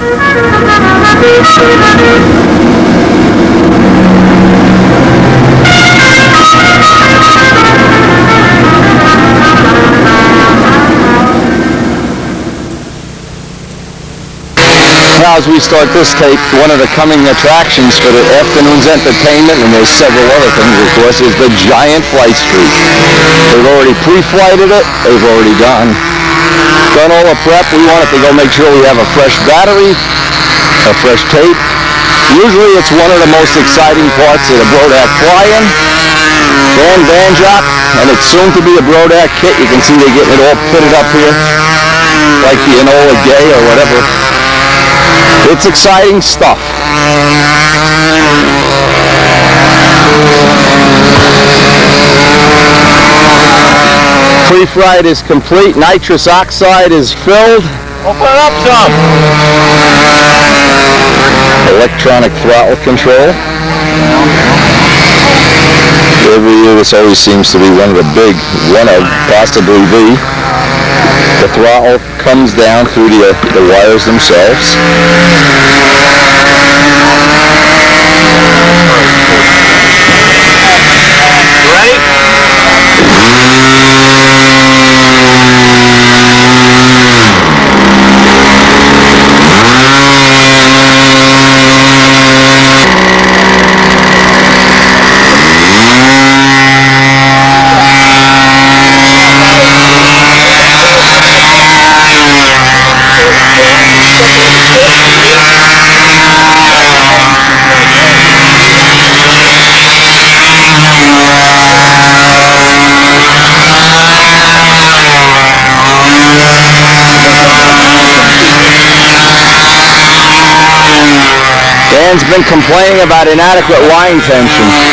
Now as we start this tape, one of the coming attractions for the afternoon's entertainment, and there's several other things of course, is the giant flight streak. They've already pre-flighted it, they've already done all the prep. We wanted to go make sure we have a fresh battery, a fresh tape. Usually it's one of the most exciting parts of the Brodak fly-in. Dan Banjock, and it's soon to be a Brodak kit. You can see they're getting it all fitted up here, like the Enola Gay or whatever. It's exciting stuff. Pre-flight is complete. Nitrous oxide is filled. Open it up some. Electronic throttle control. Every year this always seems to be one of possibly the. The throttle comes down through the wires themselves. Ready? Dan's been complaining about inadequate line tension.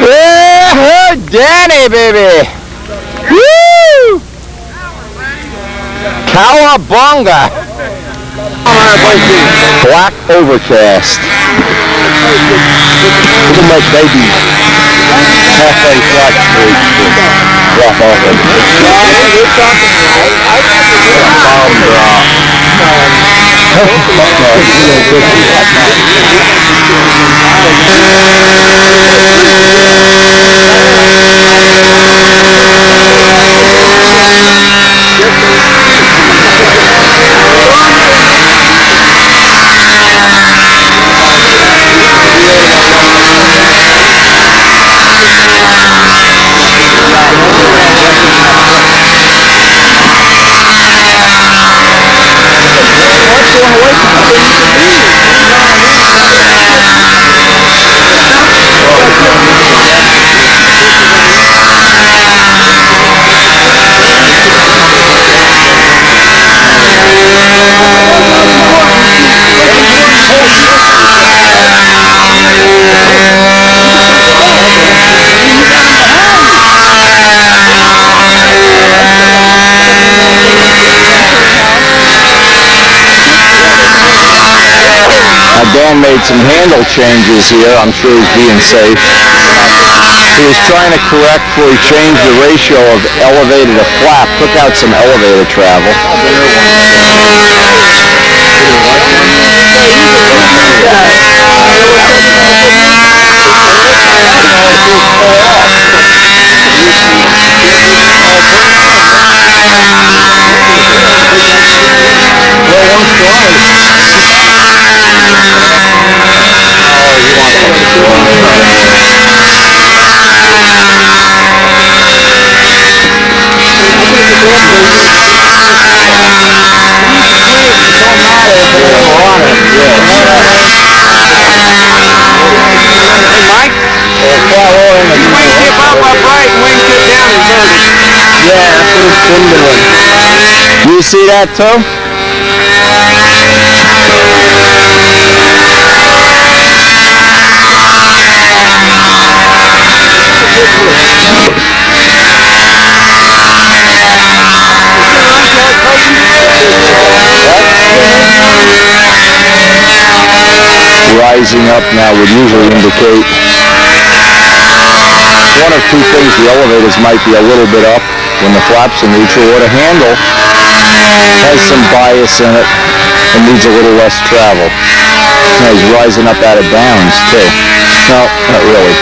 Yeah, Danny, baby. Woo! Cowabunga. Black overcast. Look at my baby. Halfway flat street. Drop off it. Bomb drop. Dan made some handle changes here. I'm sure he's being safe. He was trying to correct before he changed the ratio of elevator to flap. Took out some elevator travel. You see that too? Rising up now would usually indicate one of two things. The elevators might be a little bit up when the flaps are neutral, or the handle has some bias in it and needs a little less travel. Now he's rising up out of downs too. No, not really.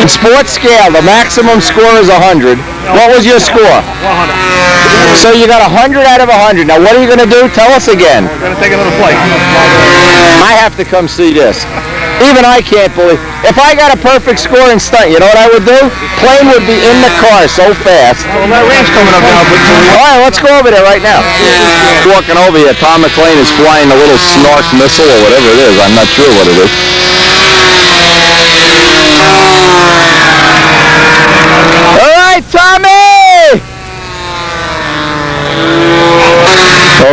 Sports scale, the maximum score is 100. What was your score? 100. So you got 100 out of 100. Now what are you going to do? Tell us again. We're going to take another flight. I have to come see this. Even I can't believe. If I got a perfect score in stunt, you know what I would do? Plane would be in the car so fast. Well, that rain's coming up now. All right, let's go over there right now. Walking over here, Tom McLean is flying a little Snark missile or whatever it is. I'm not sure what it is. All right, Tommy!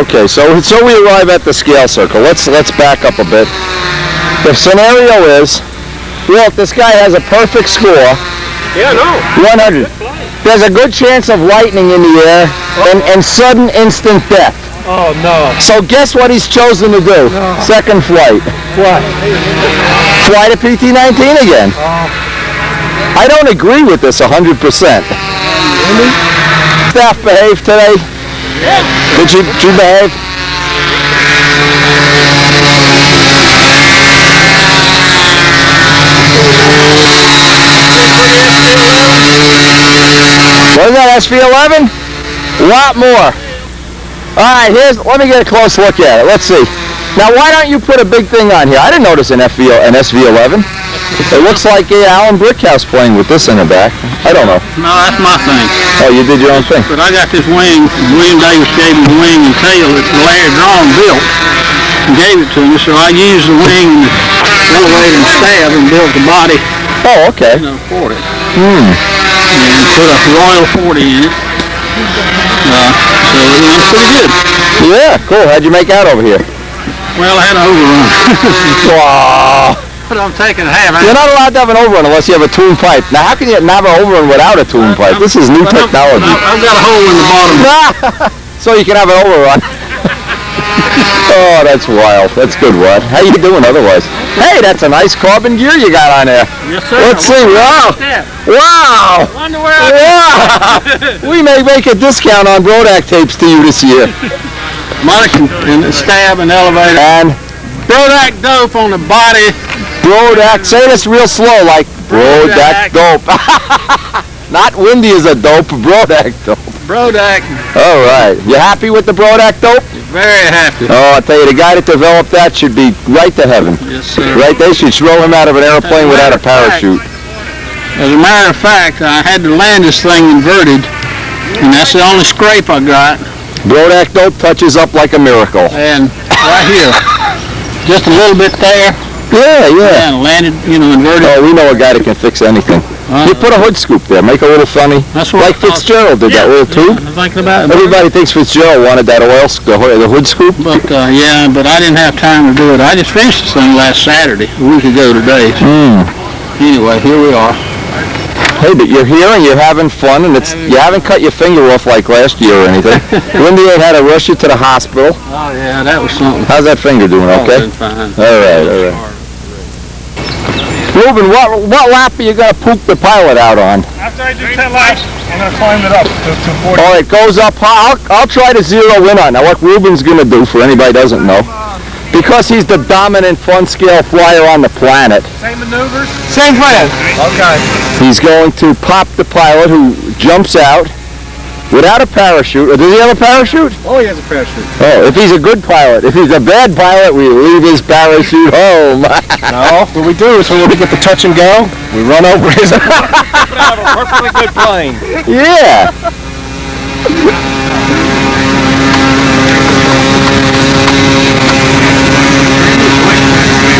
Okay, so we arrive at the scale circle. Let's back up a bit. The scenario is, well, if this guy has a perfect score, Yeah, no. 100, there's a good chance of lightning in the air and sudden instant death. Oh, no. So guess what he's chosen to do? No. Second flight. What? Fly to PT-19 again. I don't agree with this 100%. Staff behave today? Did you behave? What is that, SV11? A lot more. All right, let me get a close look at it. Let's see. Now, why don't you put a big thing on here? I didn't notice an SV11. It looks like Alan Brickhouse playing with this in the back. I don't know. No, that's my thing. Oh, you did your own thing. But I got this wing, William Davis gave me the wing and tail that Larry Drawn built and gave it to me, so I used the wing, elevator and stab and built the body, Oh, okay. for it. And put a Royal 40 in it. So it went pretty good. Yeah, cool. How'd you make out over here? Well, I had an overrun. Wow. But I'm taking half. You're not allowed to have an overrun unless you have a tuned pipe. Now, how can you have an overrun without a tuned pipe? This is new technology. I've got a hole in the bottom. So you can have an overrun. Oh, that's wild. That's good, Rod. How you doing otherwise? Hey, that's a nice carbon gear you got on there. Yes, sir. Let's see. Wow. Wow. Wonder where I Wow. We may make a discount on Brodak tapes to you this year. Monica and stab and elevator. And Brodak dope on the body. Brodak. Say this real slow, like Brodak dope. Not Windy is a dope. Brodak dope. Brodak. All right. You happy with the Brodak dope? Very happy. Oh, I'll tell you, the guy that developed that should be right to heaven. Yes, sir. Right? They should throw him out of an airplane without a parachute. As a matter of fact, I had to land this thing inverted, and that's the only scrape I got. Brodak dope touches up like a miracle. And right here, just a little bit there, Yeah. and landed, inverted. Oh, we know a guy that can fix anything. You put a hood scoop there, make a little funny. That's what like Fitzgerald did that little tube. I'm thinking about it. Everybody thinks Fitzgerald wanted that the hood scoop. But but I didn't have time to do it. I just finished this thing last Saturday, a week ago today. Anyway, here we are. Hey, but you're here and you're having fun, and you haven't cut your finger off like last year or anything. Wendy ain't had to rush you to the hospital. Oh yeah, that was something. How's that finger doing? Okay. Fine. All right. Ruben, what lap are you going to poop the pilot out on? After I do 10 laps, I'm going to climb it up to 240. Oh, it goes up high. I'll try to zero in on. Now, what Ruben's going to do, for anybody who doesn't know, because he's the dominant fun scale flyer on the planet, Same maneuvers? same plan. Okay. He's going to pop the pilot who jumps out without a parachute. Or does he have a parachute? Oh, he has a parachute. Oh, if he's a good pilot. If he's a bad pilot, we leave his parachute home. No, what we do is when we get the touch and go, we run over his... have a perfectly good plane. Yeah.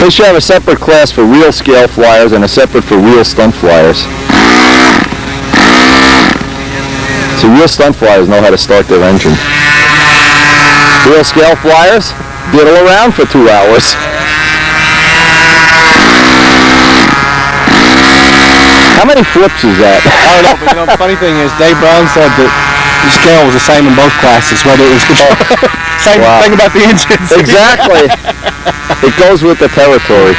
They should have a separate class for real scale flyers and a separate for real stunt flyers. See, real stunt flyers know how to start their engine. Real scale flyers diddle around for 2 hours. How many flips is that? I don't know, but the funny thing is, Dave Brown said that The scale was the same in both classes, whether it was control. Same thing about the engines. Exactly. It goes with the territory.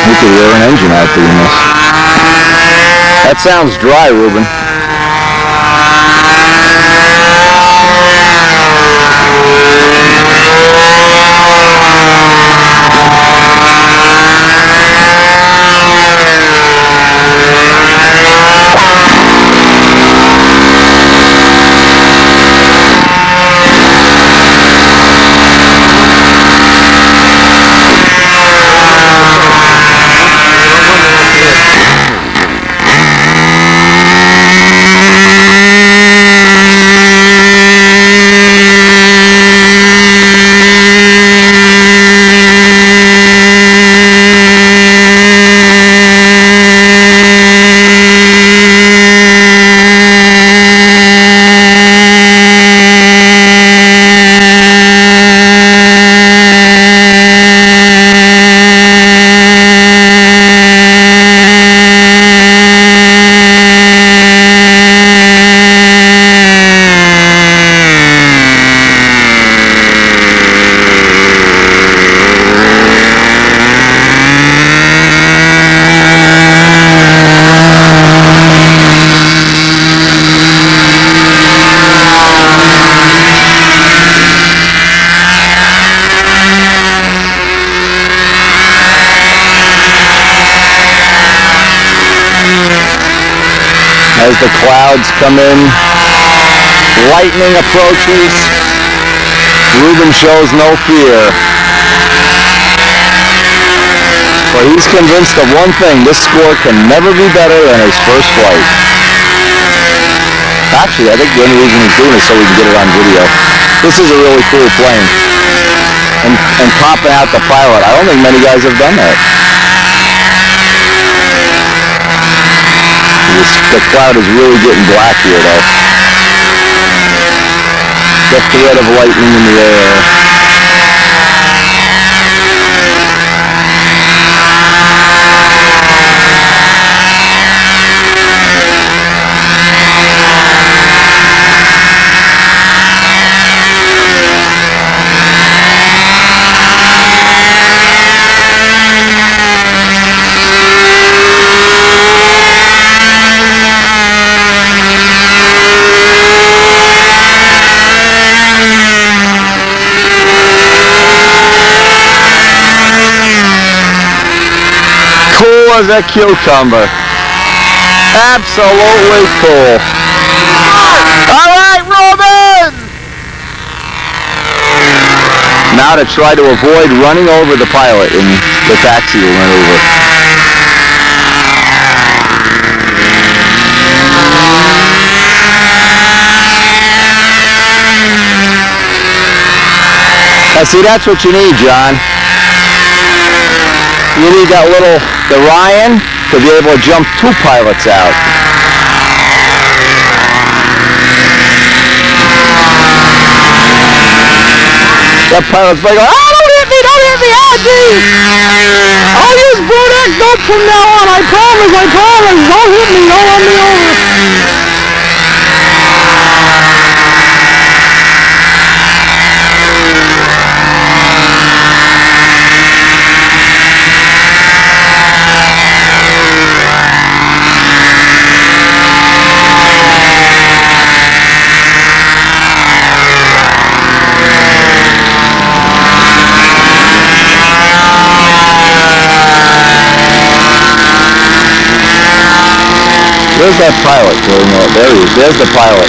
You could wear an engine out doing this. That sounds dry, Ruben. As the clouds come in, lightning approaches, Ruben shows no fear. But he's convinced of one thing, this score can never be better than his first flight. Actually, I think the only reason he's doing it is so we can get it on video. This is a really cool plane. And popping out the pilot, I don't think many guys have done that. The cloud is really getting black here, though. The thread of lightning in the air. Cool as a cucumber. Absolutely cool. All right, Ruben! Now to try to avoid running over the pilot in the taxi maneuver. Now see, that's what you need, John. You need that the Ryan, to be able to jump two pilots out. That pilot's like, oh, don't hit me, Andy! I'll use Brodak dope from now on, I promise, don't hit me, don't run me over. Where's that pilot going on? There he is. There's the pilot.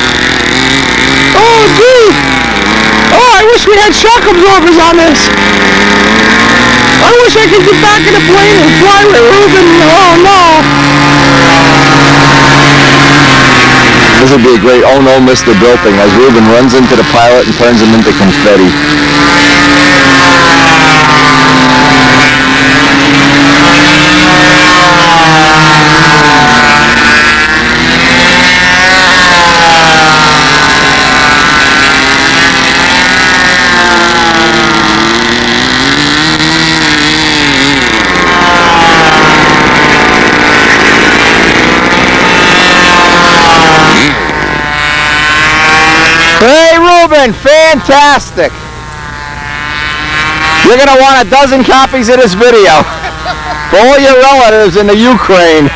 Oh, gee! Oh, I wish we had shock absorbers on this. I wish I could get back in the plane and fly with Ruben. Oh, no. This would be a great oh no, Mr. Doping as Ruben runs into the pilot and turns him into confetti. Gentlemen, fantastic. You're going to want a dozen copies of this video for all your relatives in the Ukraine.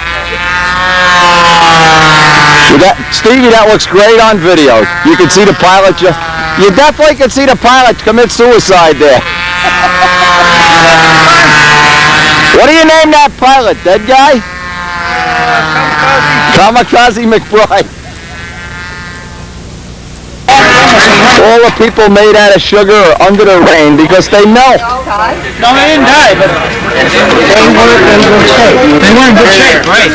Stevie, that looks great on video. You can see the pilot. You definitely can see the pilot commit suicide there. What do you name that pilot? Dead guy? Kamikaze McBride. All the people made out of sugar are under the rain because they melt. No, they didn't die, but they were in good shape. They were in good shape, right?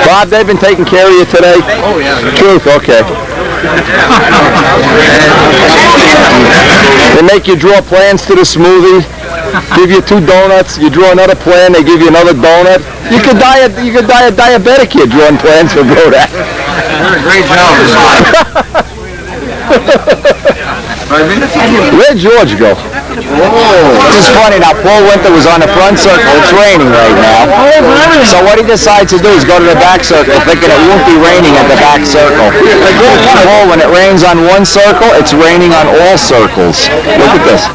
Bob, they've been taking care of you today? Oh, yeah. Truth, okay. They make you draw plans to the smoothie, give you 2 donuts, you draw another plan, they give you another donut. You could die a diabetic here drawing plans for Brodak. You're a great job. Where'd George go? It's funny now, Paul Winter was on the front circle, it's raining right now. So what he decides to do is go to the back circle thinking it won't be raining at the back circle. Paul, when it rains on one circle, it's raining on all circles. Look at this.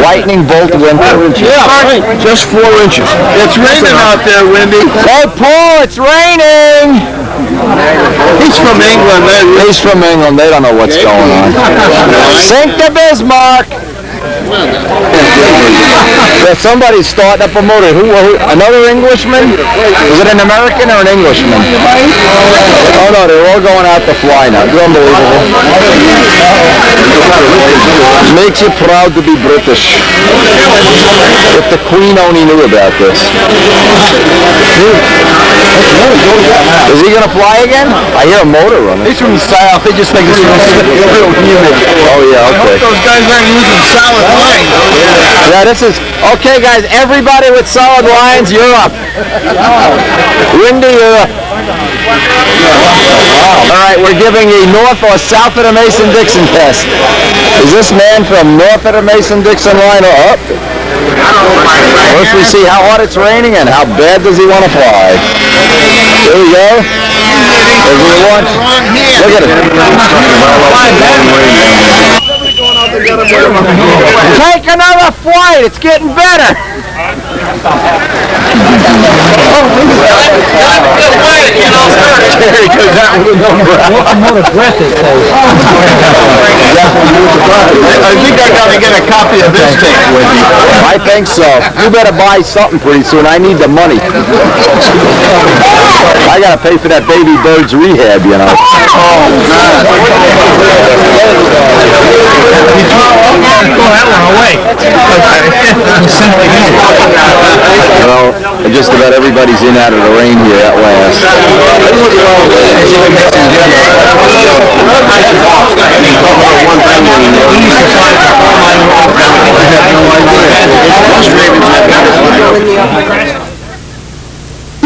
Lightning bolt Winter. Yeah, just 4 inches. It's raining out there, Wendy. Hey Paul, it's raining! He's from England. He's from England, they don't know what's going on. Sink the Bismarck! Yeah, somebody's starting up a motor. Who, another Englishman? Is it an American or an Englishman? Oh no, they're all going out to fly now. It's unbelievable. Makes you proud to be British. If the Queen only knew about this. Is he going to fly again? I hear a motor running. He's from the south. They just think it's real humid. Oh yeah, okay. Those guys aren't using solid lines. Yeah, this is, okay guys, everybody with solid lines, you're up. Windy, you're up. All right, we're giving a north or south of the Mason-Dixon test. Is this man from north of the Mason-Dixon line or up? First we see how hard it's raining and how bad does he want to fly. Here we go. There's the launch. Look at it. Take another flight. It's getting better. Terry goes out with a number. I think I got to get a copy of this tape with you. I think so. You better buy something pretty soon. I need the money. I gotta pay for that baby bird's rehab, you know. Well, just about everybody's in out of the rain here at last.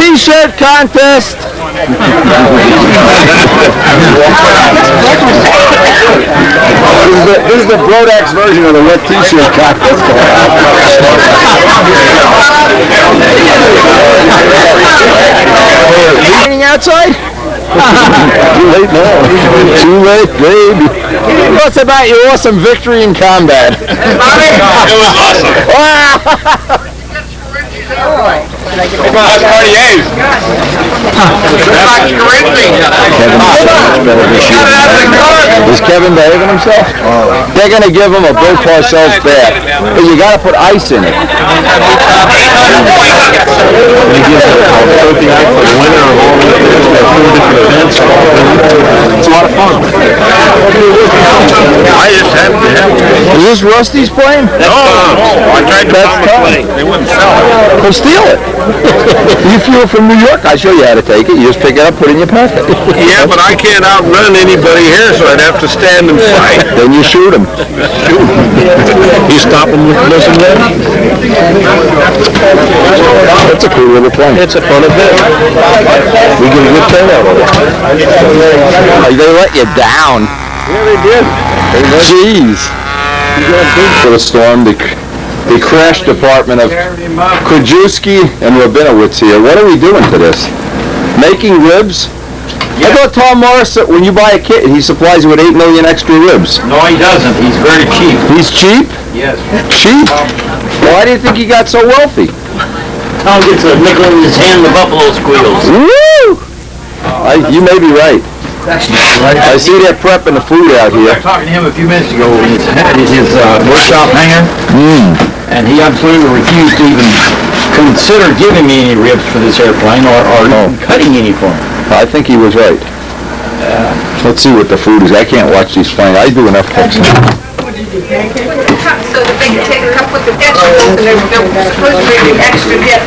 T-shirt contest. This is the Brodak's version of the wet T-shirt contest. Raining outside? Too late now. Too late, baby. What's about your awesome victory in combat? It was awesome. That's Cartier's. Is Kevin behaving himself? They're going to give him a Bill Parcells bat, but you got to put ice in it. It's a lot of fun. I just had to have it. Is this Rusty's plane? No, I tried to find a plane. They wouldn't sell it. Well, steal it. You flew from New York. I show you how to take it. You just pick it up, put it in your pocket. Yeah, but I can't outrun anybody here, so I'd have to stand and fight. Then you shoot him. You stop him with listen there? That's a cool little plane. It's a fun event. We get a good turnout on it. They let you down. Yeah, they did. Jeez. For the storm, the crash department of Krajewski and Rabinowitz here. What are we doing to this? Making ribs? I thought Tom Morris, when you buy a kit, he supplies you with 8 million extra ribs. No, he doesn't. He's very cheap. He's cheap? Yes. Cheap? Why do you think he got so wealthy? Tom gets a nickel in his hand, the buffalo squeals. Woo! You may be right. I see they're prepping the food out We here. were talking to him a few minutes ago. He's had his workshop hangar, and he absolutely refused to even consider giving me any ribs for this airplane or even cutting any for me. I think he was right. Let's see what the food is. I can't watch these planes. I do enough cooking. So that they can take a cup with the vegetables and they're supposed to bring an extra dip.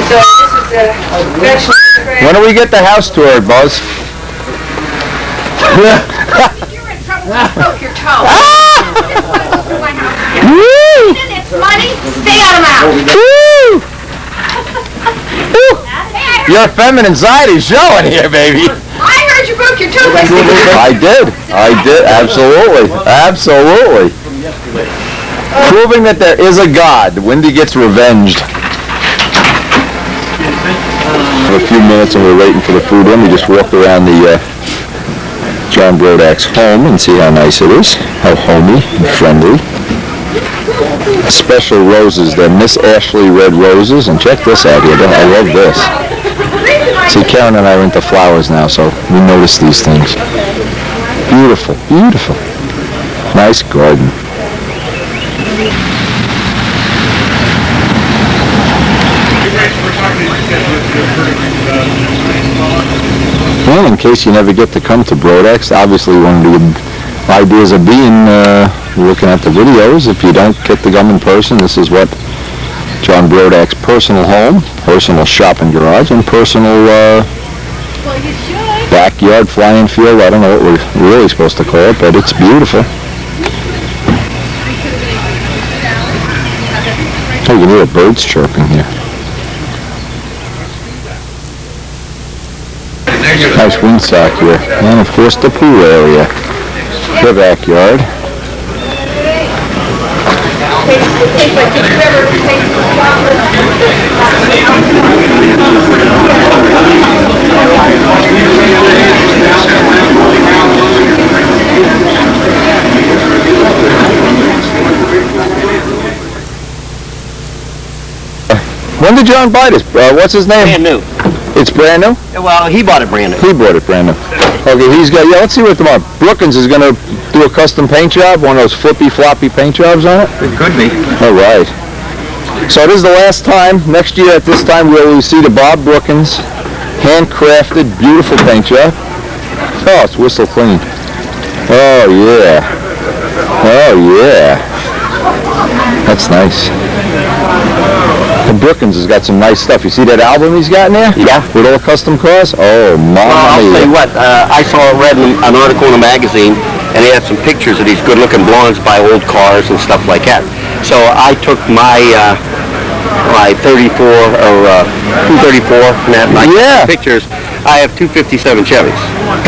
So this is a vegetable spread. When do we get the house toured, Buzz? If you're in trouble, just poke your toe. Just put it over my house. Woo! It's money, stay out of my house. Woo! Your feminine side is showing here, baby. I heard you broke your toe. I did. Absolutely. Absolutely. Proving that there is a God. Wendy gets revenged. For a few minutes and we're waiting for the food in. We just walked around the John Brodak's home and see how nice it is. How homey and friendly. Special roses. They're Miss Ashley red roses. And check this out here. I love this. See, Karen and I are into flowers now, so we notice these things. Beautiful, beautiful. Nice garden. Well, in case you never get to come to Brodak's, obviously one of the ideas of being looking at the videos, if you don't get to come in person, this is what John Brodak's personal home, personal shopping garage, and personal backyard flying field. I don't know what we're really supposed to call it, but it's beautiful. Oh, you can hear birds chirping here. Nice windsock here. And of course the pool area. The backyard. When did John buy this? What's his name? Brand new. It's brand new? Well, he bought it brand new. He bought it brand new. Okay, he's got, yeah, let's see what tomorrow. Brookins is going to do a custom paint job, one of those flippy floppy paint jobs on it? It could be. All right. So this is the last time. Next year at this time we'll see the Bob Brookins handcrafted, beautiful paint job. Oh, it's whistle clean. Oh, yeah. Oh, yeah. That's nice. And Brookins has got some nice stuff. You see that album he's got in there? Yeah. With all custom cars? Oh, Well, I'll tell you my. what, I read an article in a magazine, and they had some pictures of these good-looking blondes by old cars and stuff like that. So I took my 34 or 234 and that, and I Yeah. took pictures. I have 257 Chevys.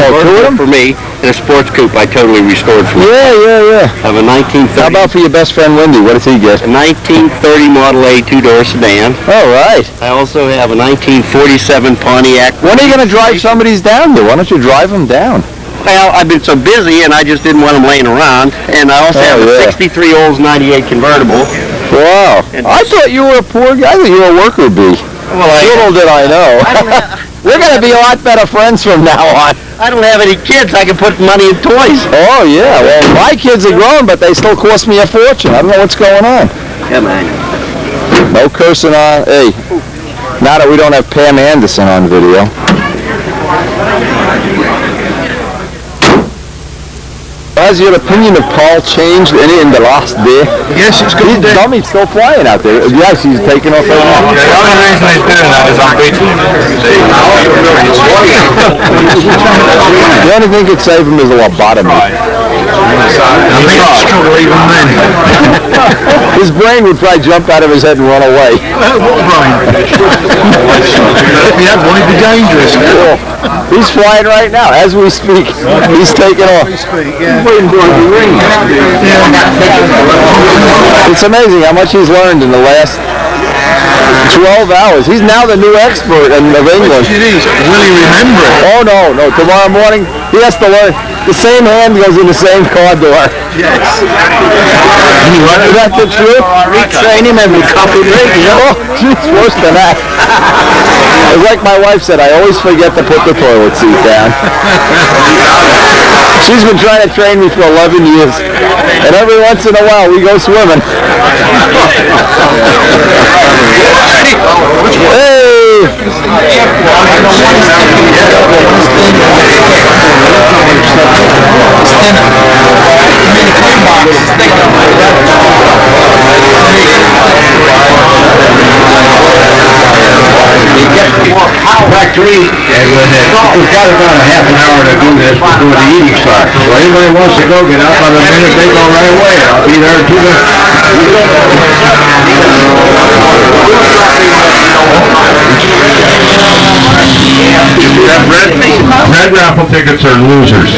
Oh, two of them? For me, and a sports coupe I totally restored for me. Yeah. I have a 1930. How about for your best friend Wendy? What does he get? A 1930 Model A two-door sedan. All right. I also have a 1947 Pontiac. When are you going to drive some of these down there? Why don't you drive them down? Well, I've been so busy, and I just didn't want them laying around. And I also have a 63 Olds 98 convertible. Wow. I thought you were a poor guy. I thought you were a worker bee. Well, Little did I know. We're going to be a lot better friends from now on. I don't have any kids. I can put money in toys. Oh, yeah. Well, my kids are grown, but they still cost me a fortune. I don't know what's going on. Yeah, man. No cursing on. Hey, now that we don't have Pam Anderson on video. Has your opinion of Paul changed any in the last day? Yes, it's He's dummy's still flying out there. Yes, he's taking off right now. The only reason he's doing that is I'm beating him. The only thing could save him is a lobotomy. I think it's struggle even then. His brain would probably jump out of his head and run away. What brain? If he had one, it'd be dangerous. Cool. He's flying right now as we speak. He's taking off. It's amazing how much he's learned in the last 12 hours. He's now the new expert of English. Will he remember it? Oh, no. Tomorrow morning, he has to learn. The same hand goes in the same car door. Yes. Is that the truth? Retrain him and recover him. Oh, geez, worse than that. It's like my wife said, I always forget to put the toilet seat down. She's been trying to train me for 11 years. And every once in a while, we go swimming. Back to eat. We've got about a half an hour to do this before the eating starts. So anybody wants to go, get up on a minute, they go right away. I'll be there to the... Red raffle tickets are losers.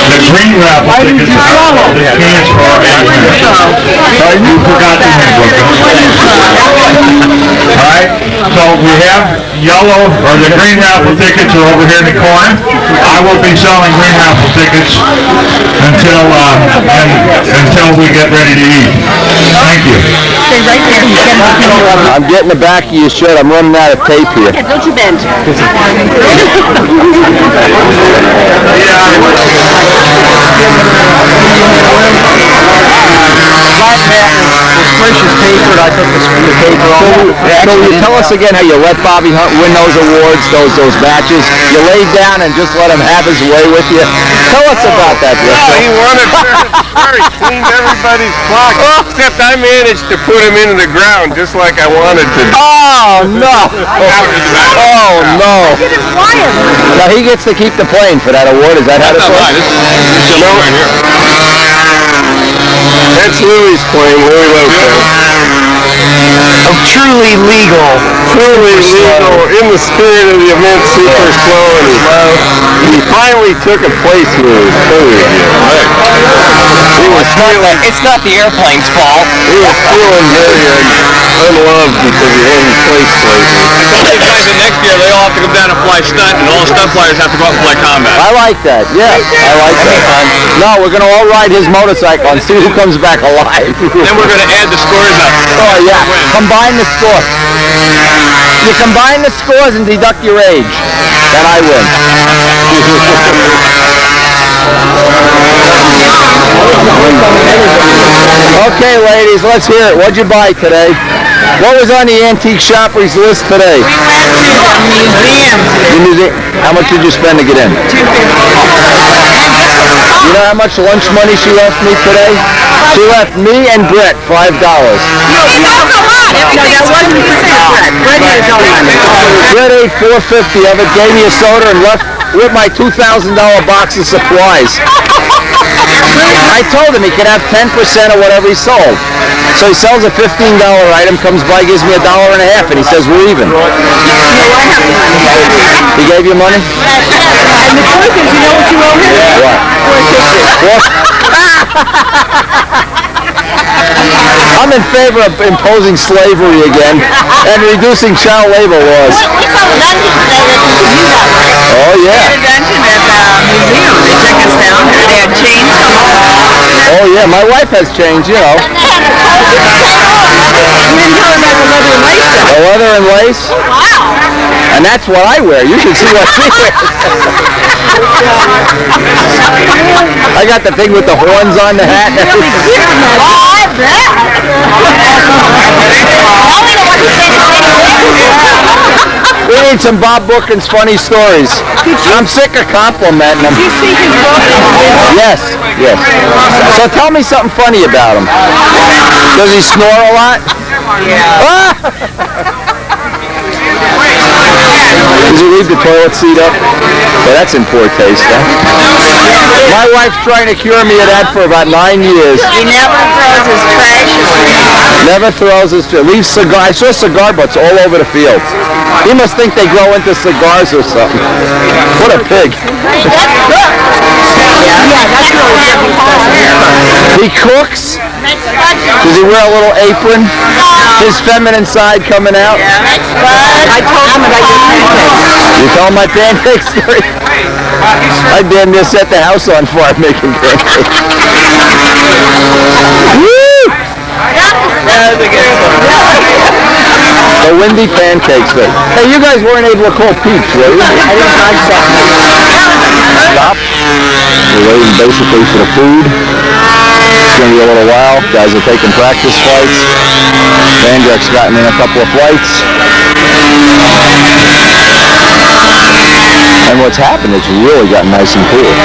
The green raffle tickets are the chance for you forgot the handbook. Alright, so we have yellow, or the green raffle tickets are over here in the corner. I will be selling green raffle tickets until we get ready to eat. Thank you. Stay right there. I'm getting the back of your shirt. I'm running out of tape here. Don't you bend. Precious paper, I took the paper off. So will you tell us again how you let Bobby Hunt win those awards, those matches? You laid down and just let him have his way with you. Tell us about that, Bristol. He won it fair. He cleaned everybody's clock. Except I managed to put him into the ground just like I wanted to. Oh, no. Oh, no. Now he gets to keep the plane for that award. Is that how it works? That's Louis' plane, Louis Lopez. Truly legal. In the spirit of the event, super slow, and he finally took a place with his food. It's not the airplane's fault. He was feeling very unloved because he hadn't placed lately. I told these guys that next year they all have to come down and fly stunt, and all the stunt flyers have to go out and fly combat. I like that, yeah. I like that. No, we're going to all ride his motorcycle and see who comes back alive. Then we're going to add the scores up. Oh, yeah. Combine the scores. You combine the scores and deduct your age. Then I win. Okay, ladies, let's hear it. What'd you buy today? What was on the antique shoppers list today? We went to the museum. How much did you spend to get in? You know how much lunch money she left me today? She left me and Brett $5. That's a lot. No, that wasn't the same. Brett ate his own money. Brett ate $4.50 of it, gave me a soda, and left with my $2,000 box of supplies. I told him he could have 10% of whatever he sold. So he sells a $15 item, comes by, gives me $1.50, and he says we're even. He gave you money? And the truth is, you know what you owe him? What? I'm in favor of imposing slavery again and reducing child labor laws. We saw the dungeon today that you got right. Oh, yeah. The dungeon at the museum. They took us down. They had chains come off. Oh, yeah. My wife has changed, you know. You didn't tell her about the leather and lace stuff. The leather and lace? Wow. And that's what I wear. You can see what she wears. I got the thing with the horns on the hat. Really cute. Oh, I bet. We need some Bob Bookins funny stories. I'm sick of complimenting him. Did you see his book? Yes. So tell me something funny about him. Does he snore a lot? Yeah. Does he leave the toilet seat up? Well, that's in poor taste, huh? My wife's trying to cure me of that for about 9 years. He never throws his trash away. Never throws his trash. Leaves cigar. I saw cigar butts all over the field. He must think they grow into cigars or something. What a pig. Yeah, that's really what he calls. He cooks. Does he wear a little apron? His feminine side coming out? I told him about your pancakes. You tell him my pancake story? I damn near set the house on fire making pancakes. Woo! That was a good one. The windy pancakes thing. Hey, you guys weren't able to call Peeps, were you? I didn't like that. Stop. We're waiting basically for the food. It's going to be a little while. Guys are taking practice flights. Vandrek's gotten in a couple of flights. And what's happened is really gotten nice and cool.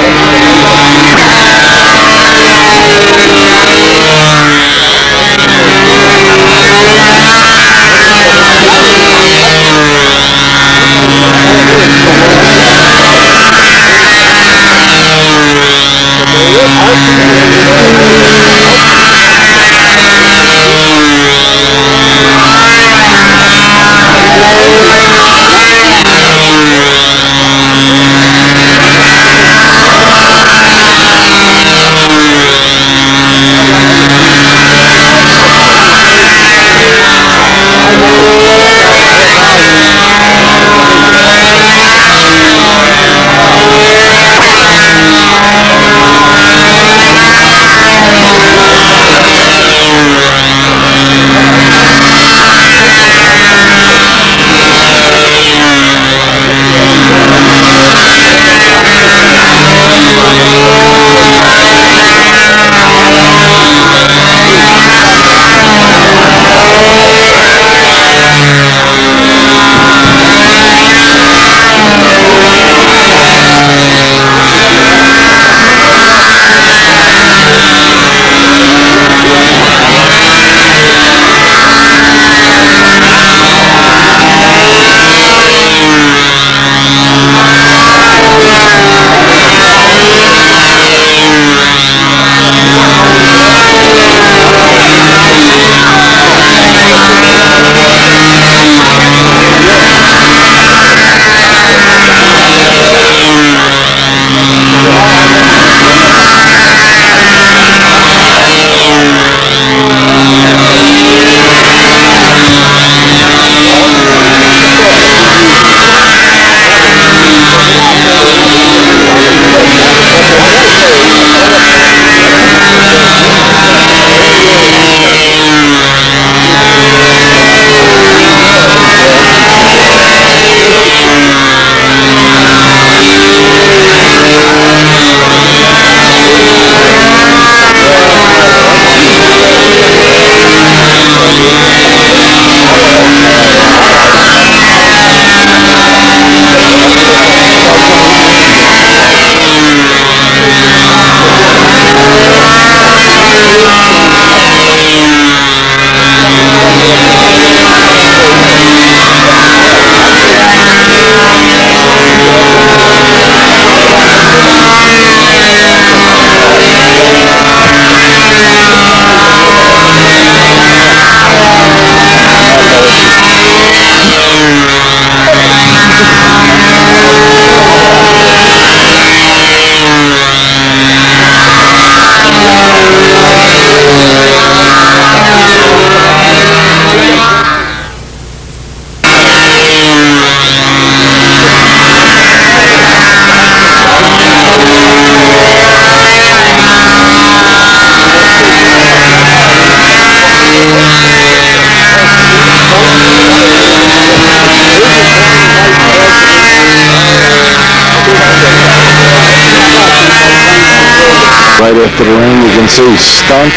Right after the rain, you can see stun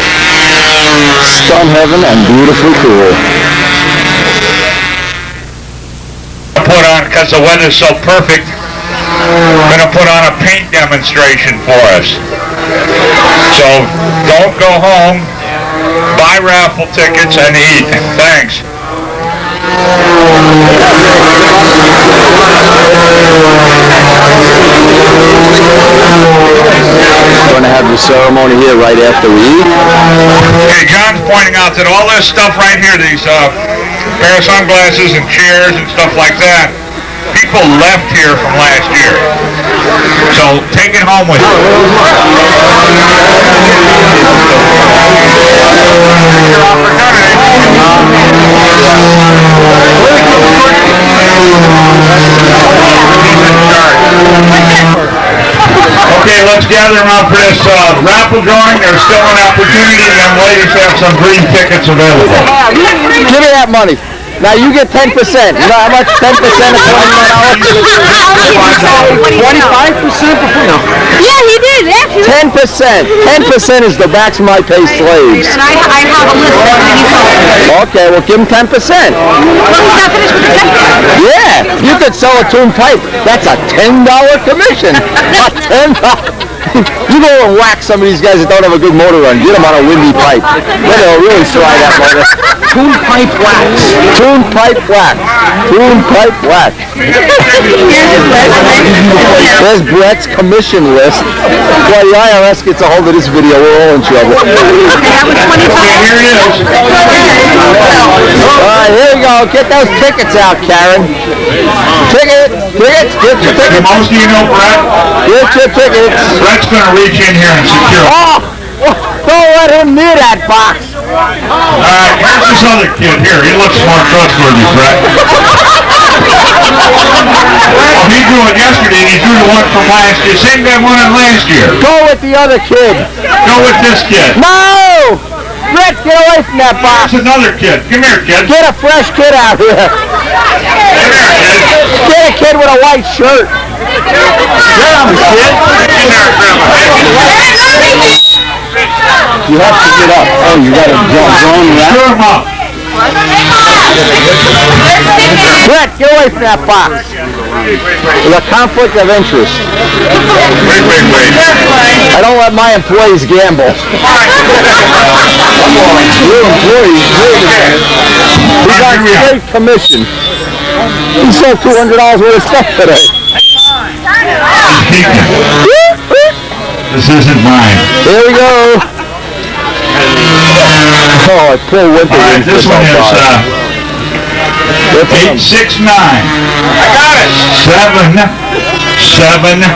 heaven and beautifully cool. Put on, because the weather's so perfect, we're going to put on a paint demonstration for us. So don't go home, buy raffle tickets and eat. Thanks. We're going to have the ceremony here right after we eat. Okay, John's pointing out that all this stuff right here, these pair of sunglasses and chairs and stuff like that, people left here from last year. So take it home with you. Okay, let's gather around for this raffle drawing. There's still an opportunity. Young ladies have some green tickets available. Give me that money. Now you get 10%. You know how much 10% of $29? 25% before. Yeah, he did, actually. 10%. 10% is the backs of my pay slaves. And I have a list of what he sold. Okay, well give him 10%. Well, he's not finished with the test yet. Yeah, you could sell a tune pipe. That's a $10 commission. A $10. You go and whack some of these guys that don't have a good motor run. Get them on a windy pipe. Then they'll really try that motor. Tune pipe wax. Tune pipe wax. Tune pipe wax. There's Brett's commission list. Well, the IRS gets a hold of this video. We're all in trouble. Here it is. All right, here we go. Get those tickets out, Karen. Tickets. Get your tickets. Most of you know Brett. Get your tickets. Brett's going to reach in here and secure it. Oh, don't let him near that box. All right, here's this other kid here. He looks more trustworthy, Brett. Well, he drew it yesterday, and he drew the one from last year. Same guy won it last year. Go with the other kid. Go with this kid. No! Brett, get away from that box. Here's another kid. Come here, kid. Get a fresh kid out here. Come here, kid. Get a kid with a white shirt. Get him, kid. In there, Grandma. You have to get up. Oh, you got to draw him around? Screw him up. Brett, get away from that box. There's a conflict of interest. Wait. I don't let my employees gamble. Your employees, he's on straight commission. He sold $200 worth of stuff today. This isn't mine. Here we go. Oh, poor winter. All right, this one is 869. I got it. 771.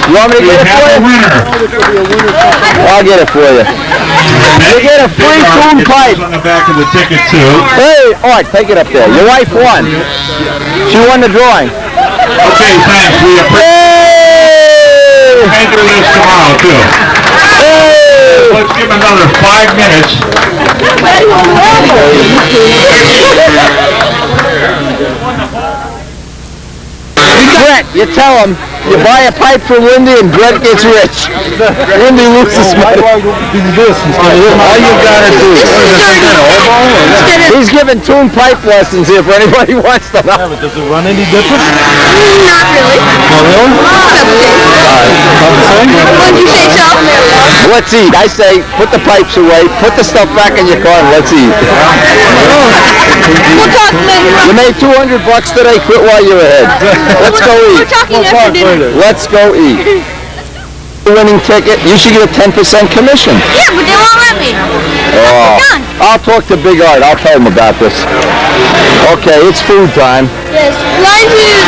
You want me to get it for you? Winner. I'll get it for you. You get a free tune pipe. On the back of the ticket too. Hey, all right, take it up there. Your wife won. She won the drawing. Okay, thanks. We appreciate. We'll do this tomorrow too. Hey! Let's give another 5 minutes. Brett, you tell him, you buy a pipe from Lindy and Brett gets rich. Lindy loses money. All you gotta do. He's giving tune pipe lessons here for anybody who wants to know. Does it run any different? Not really. Wouldn't you say so? Let's eat. I say, put the pipes away, put the stuff back in your car, and let's eat. We'll talk later. You made $200 today, quit while you're ahead. Let's go We're eat. talking after dinner. Let's go eat. Winning ticket, you should get a 10% commission. Yeah, but they won't let me. Oh, Done. I'll talk to Big Art. I'll tell him about this. Okay, it's food time. Yes. Line is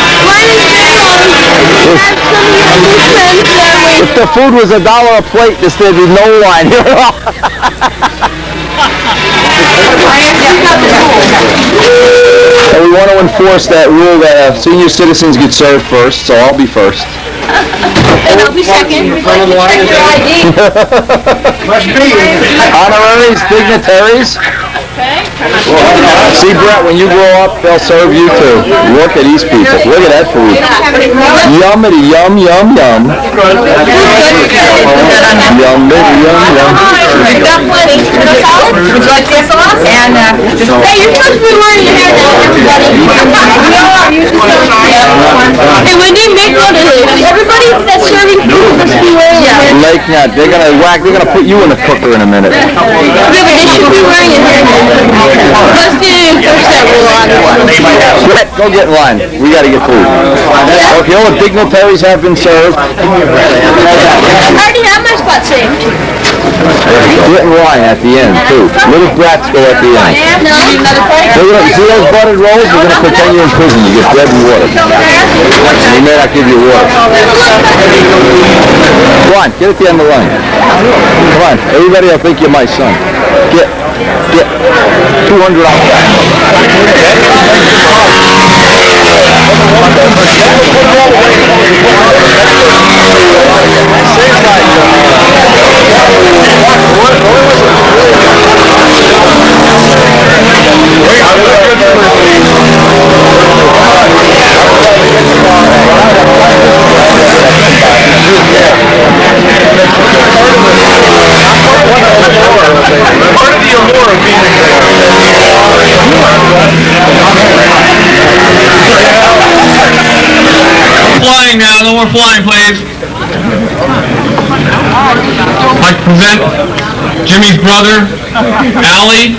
very long. Have some of your new friends there waiting. If the food was $1 a plate, there'd be no line. And we want to enforce that rule that senior citizens get served first, so I'll be first. And I'll be second. We'd like to check your ID. Honoraries, dignitaries. See, Brett, when you grow up, they'll serve you too. Look at these people. Look at that food. Yummity, yum, yum, yum. Yummity, yum, yum. We've got plenty. Would you like this sauce? And, hey, you're supposed to be wearing your hair now, everybody. No, I'm usually supposed to be. Hey, when they make one of these, everybody that's serving food is supposed to be wearing their hair. Lake Nut, they're gonna put you in the cooker in a minute. Yeah, but they should be wearing your hair now. Let's do that rule on one. Brett, go get in line. We gotta get food. Okay, all the dignitaries have been served. I already have my spot saved. Get in line at the end, too. Little brats go at the end. See those buttered rolls? We're going to pretend you're in prison. You get bread and water. And we may not give you water. Come on, get at the end of the line. Come on, everybody will think you're my son. Get 200 off that. Part of the allure of being flying now, no more flying, please. I'd like to present Jimmy's brother, Allie.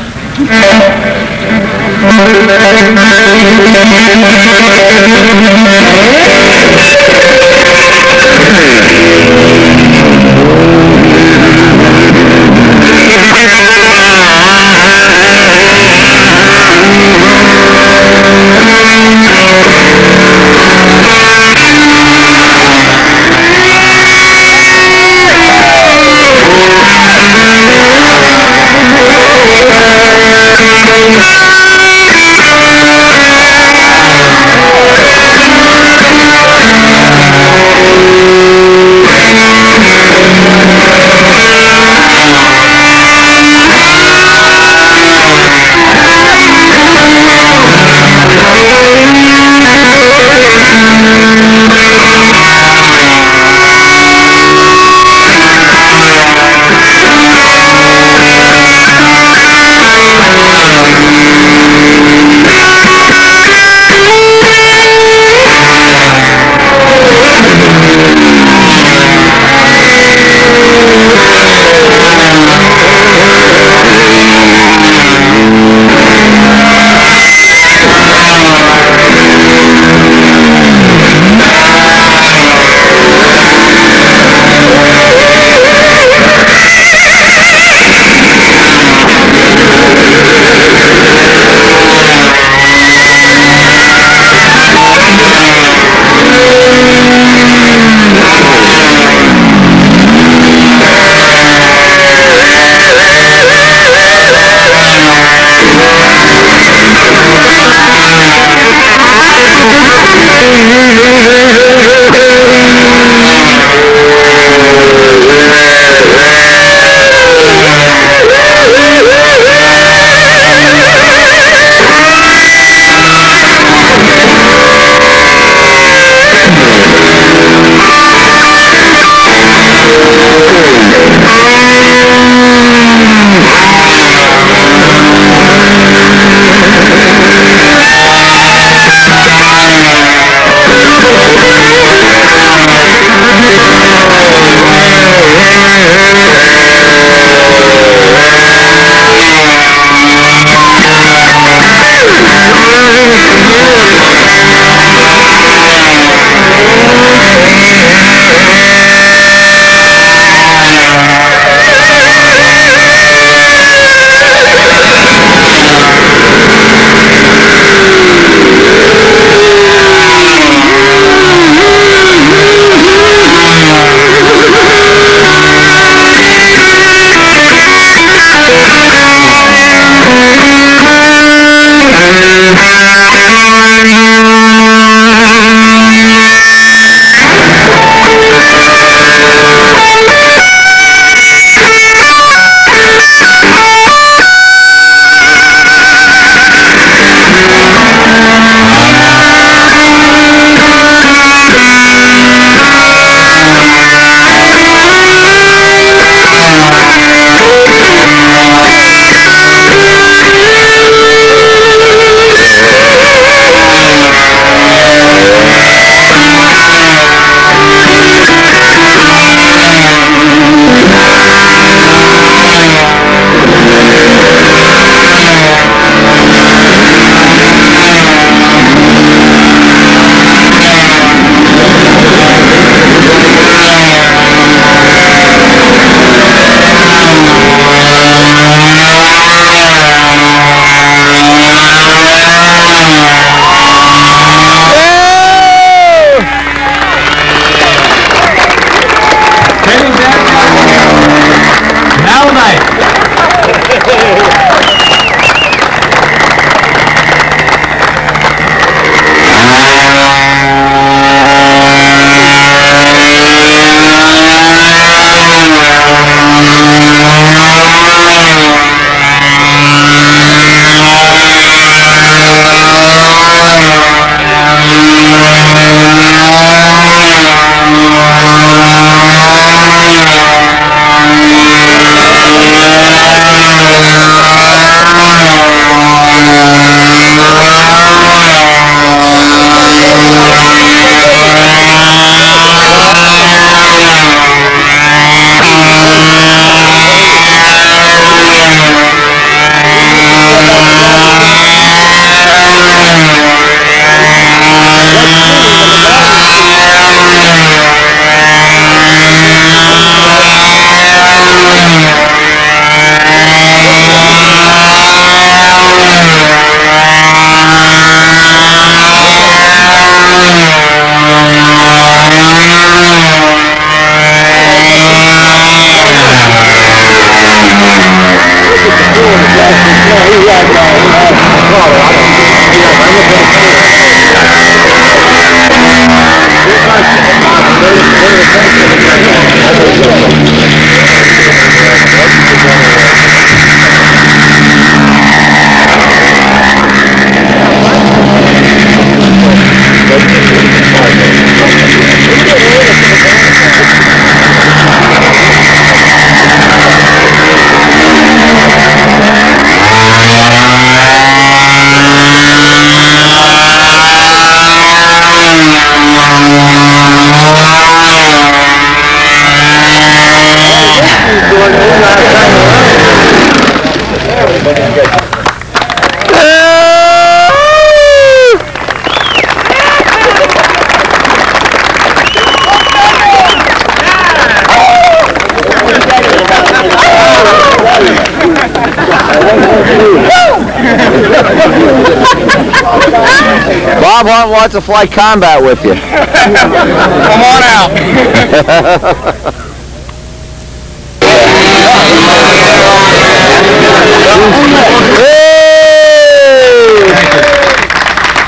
Bob Hunt wants to fly combat with you. Come on out.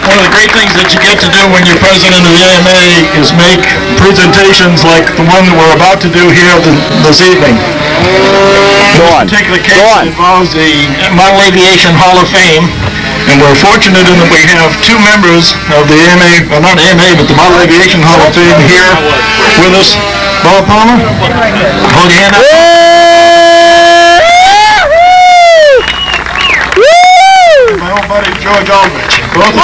One of the great things that you get to do when you're president of the AMA is make presentations like the one that we're about to do here this evening. Go on. This particular case involves the Model Aviation Hall of Fame, and we're fortunate in that we have two members of the AMA, well, not AMA, but the Model Aviation Hall of Fame here with us. Bob Palmer, hold your hand up. My old buddy George Aldrich. Both of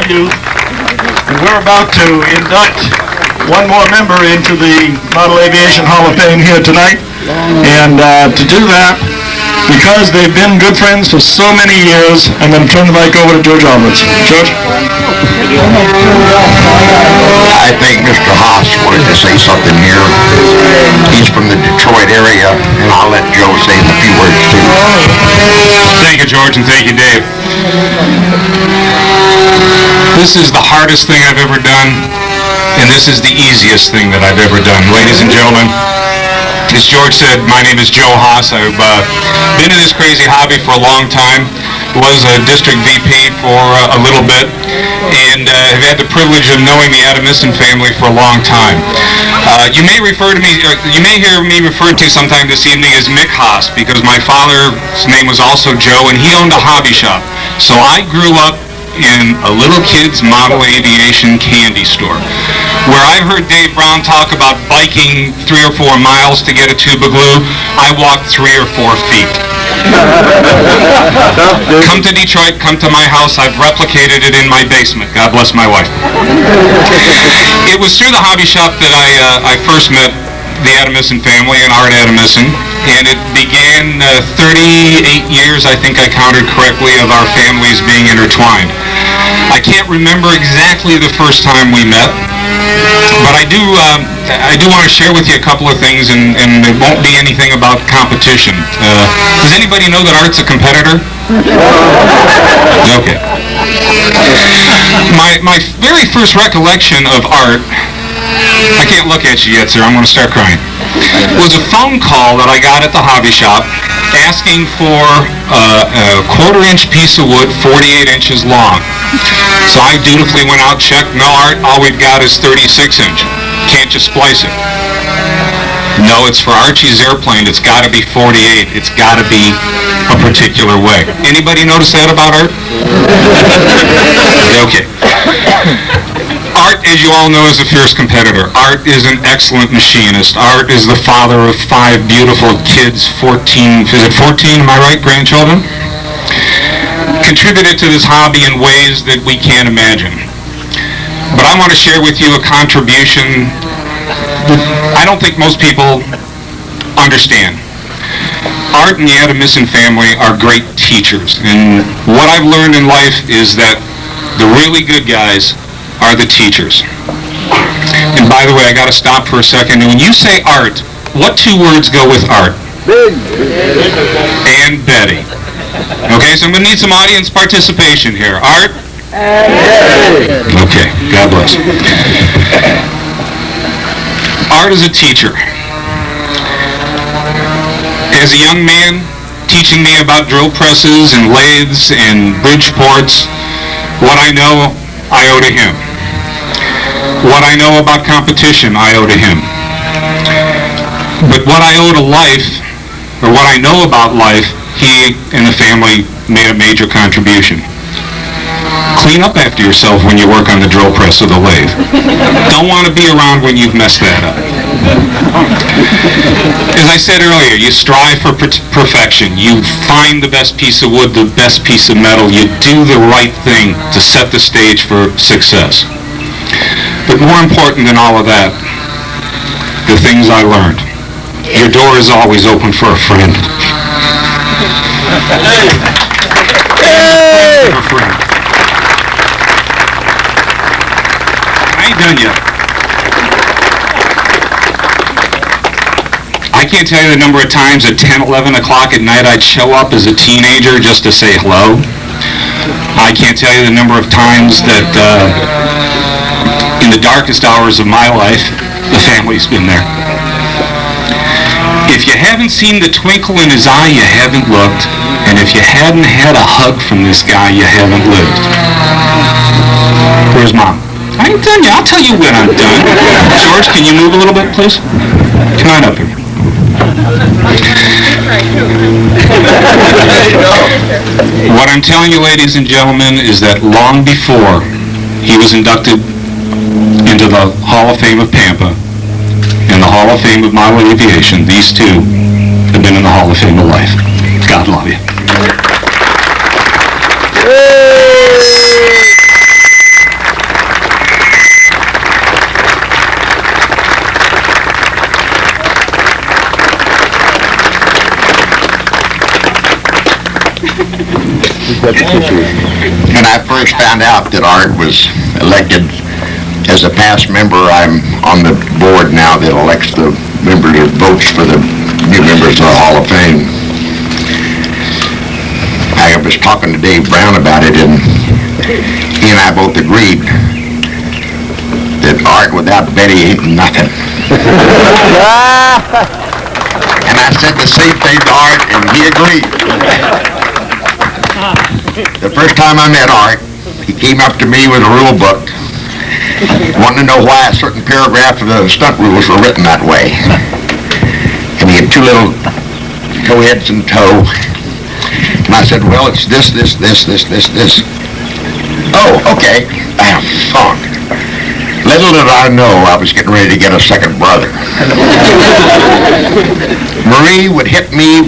you. And we're about to induct one more member into the Model Aviation Hall of Fame here tonight. And to do that, because they've been good friends for so many years, I'm going to turn the mic over to George Aldrich. George? I think Mr. Haas wanted to say something here. He's from the Detroit area, and I'll let Joe say a few words too. Thank you, George, and thank you, Dave. This is the hardest thing I've ever done, and this is the easiest thing that I've ever done. Ladies and gentlemen, as George said, my name is Joe Haas. I've been in this crazy hobby for a long time. Was a district VP for a little bit, and have had the privilege of knowing the Adamson family for a long time. You may hear me referred to sometime this evening as Mick Haas, because my father's name was also Joe, and he owned a hobby shop. So I grew up in a little kid's model aviation candy store, where I heard Dave Brown talk about biking 3 or 4 miles to get a tube of glue. I walked 3 or 4 feet. Come to Detroit, come to my house. I've replicated it in my basement. God bless my wife. It was through the hobby shop that I first met the Adamson family and Art Adamson, and it began 38 years, I think I counted correctly, of our families being intertwined. I can't remember exactly the first time we met, but I do want to share with you a couple of things, and it won't be anything about competition. Does anybody know that Art's a competitor? Okay. My very first recollection of Art, I can't look at you yet, sir, I'm going to start crying, was a phone call that I got at the hobby shop asking for a 1/4-inch piece of wood 48 inches long. So I dutifully went out, checked, no, Art, all we've got is 36-inch. Can't you splice it? No, it's for Archie's airplane. It's got to be 48. It's got to be a particular way. Anybody notice that about Art? Okay. Art, as you all know, is a fierce competitor. Art is an excellent machinist. Art is the father of 5 beautiful kids, 14, is it 14, am I right, grandchildren? Contributed to this hobby in ways that we can't imagine. But I want to share with you a contribution that I don't think most people understand. Art and the Adamson family are great teachers, and what I've learned in life is that the really good guys are the teachers. And by the way, I got to stop for a second. And when you say Art, what 2 words go with Art? Big. And Betty. Okay, so I'm going to need some audience participation here. Art? Okay, God bless. Art is a teacher. As a young man, teaching me about drill presses and lathes and bridge ports, what I know, I owe to him. What I know about competition, I owe to him. But what I owe to life, or what I know about life, he and the family made a major contribution. Clean up after yourself when you work on the drill press or the lathe. Don't want to be around when you've messed that up. As I said earlier, you strive for perfection. You find the best piece of wood, the best piece of metal. You do the right thing to set the stage for success. But more important than all of that, the things I learned. Your door is always open for a friend. Hey! For a friend. I ain't done yet. I I can't tell you the number of times at 10, 11 o'clock at night I'd show up as a teenager just to say hello. I can't tell you the number of times that in the darkest hours of my life, the family's been there. If you haven't seen the twinkle in his eye, you haven't looked. And if you hadn't had a hug from this guy, you haven't lived. Where's Mom? I ain't done yet. I'll tell you when I'm done. George, can you move a little bit, please? Come on up here. What I'm telling you, ladies and gentlemen, is that long before he was inducted into the Hall of Fame of Pampa and the Hall of Fame of Model Aviation, these two have been in the Hall of Fame of Life. God love you. When I first found out that Art was elected as a past member, I'm on the board now that elects the member that votes for the new members of the Hall of Fame. I was talking to Dave Brown about it, and he and I both agreed that Art without Betty ain't nothing. And I said the same thing to Art, and he agreed. The first time I met Art, he came up to me with a rule book, wanting to know why a certain paragraph of the stunt rules were written that way. And he had two little co-heads in tow. And I said, well, it's this. Oh, okay. Fine. Little did I know I was getting ready to get a second brother. Marie would hit me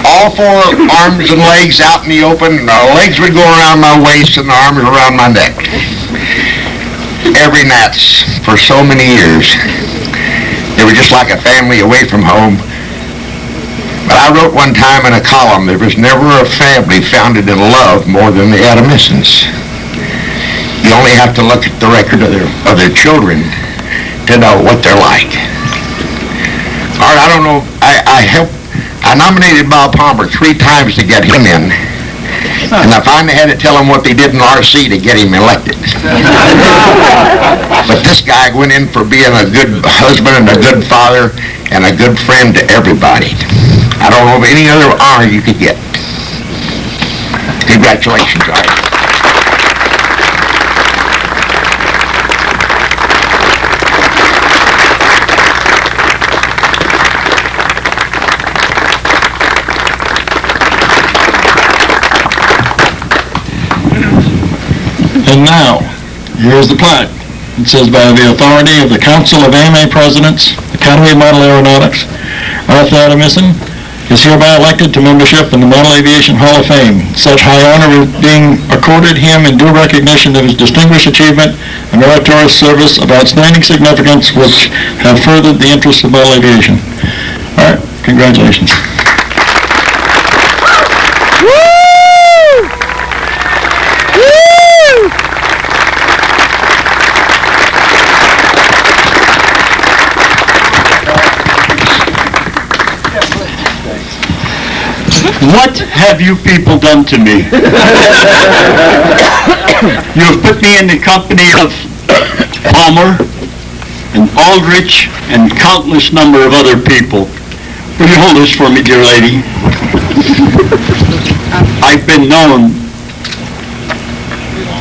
all four arms and legs out in the open, and the legs would go around my waist and the arms around my neck. Every night for so many years. They were just like a family away from home. But I wrote one time in a column, there was never a family founded in love more than the Adamisons. You only have to look at the record of their children to know what they're like. All right, I don't know, I nominated Bob Palmer 3 times to get him in. And I finally had to tell him what they did in RC to get him elected. But this guy went in for being a good husband and a good father and a good friend to everybody. I don't know of any other honor you could get. Congratulations, Art. And now, here's the plaque. It says, by the authority of the Council of AMA Presidents, Academy of Model Aeronautics, Arthur Adamison is hereby elected to membership in the Model Aviation Hall of Fame. Such high honor is being accorded him in due recognition of his distinguished achievement and meritorious service of outstanding significance which have furthered the interests of model aviation. All right, congratulations. What have you people done to me? You have put me in the company of Palmer and Aldrich and countless number of other people. Will you hold this for me, dear lady? I've been known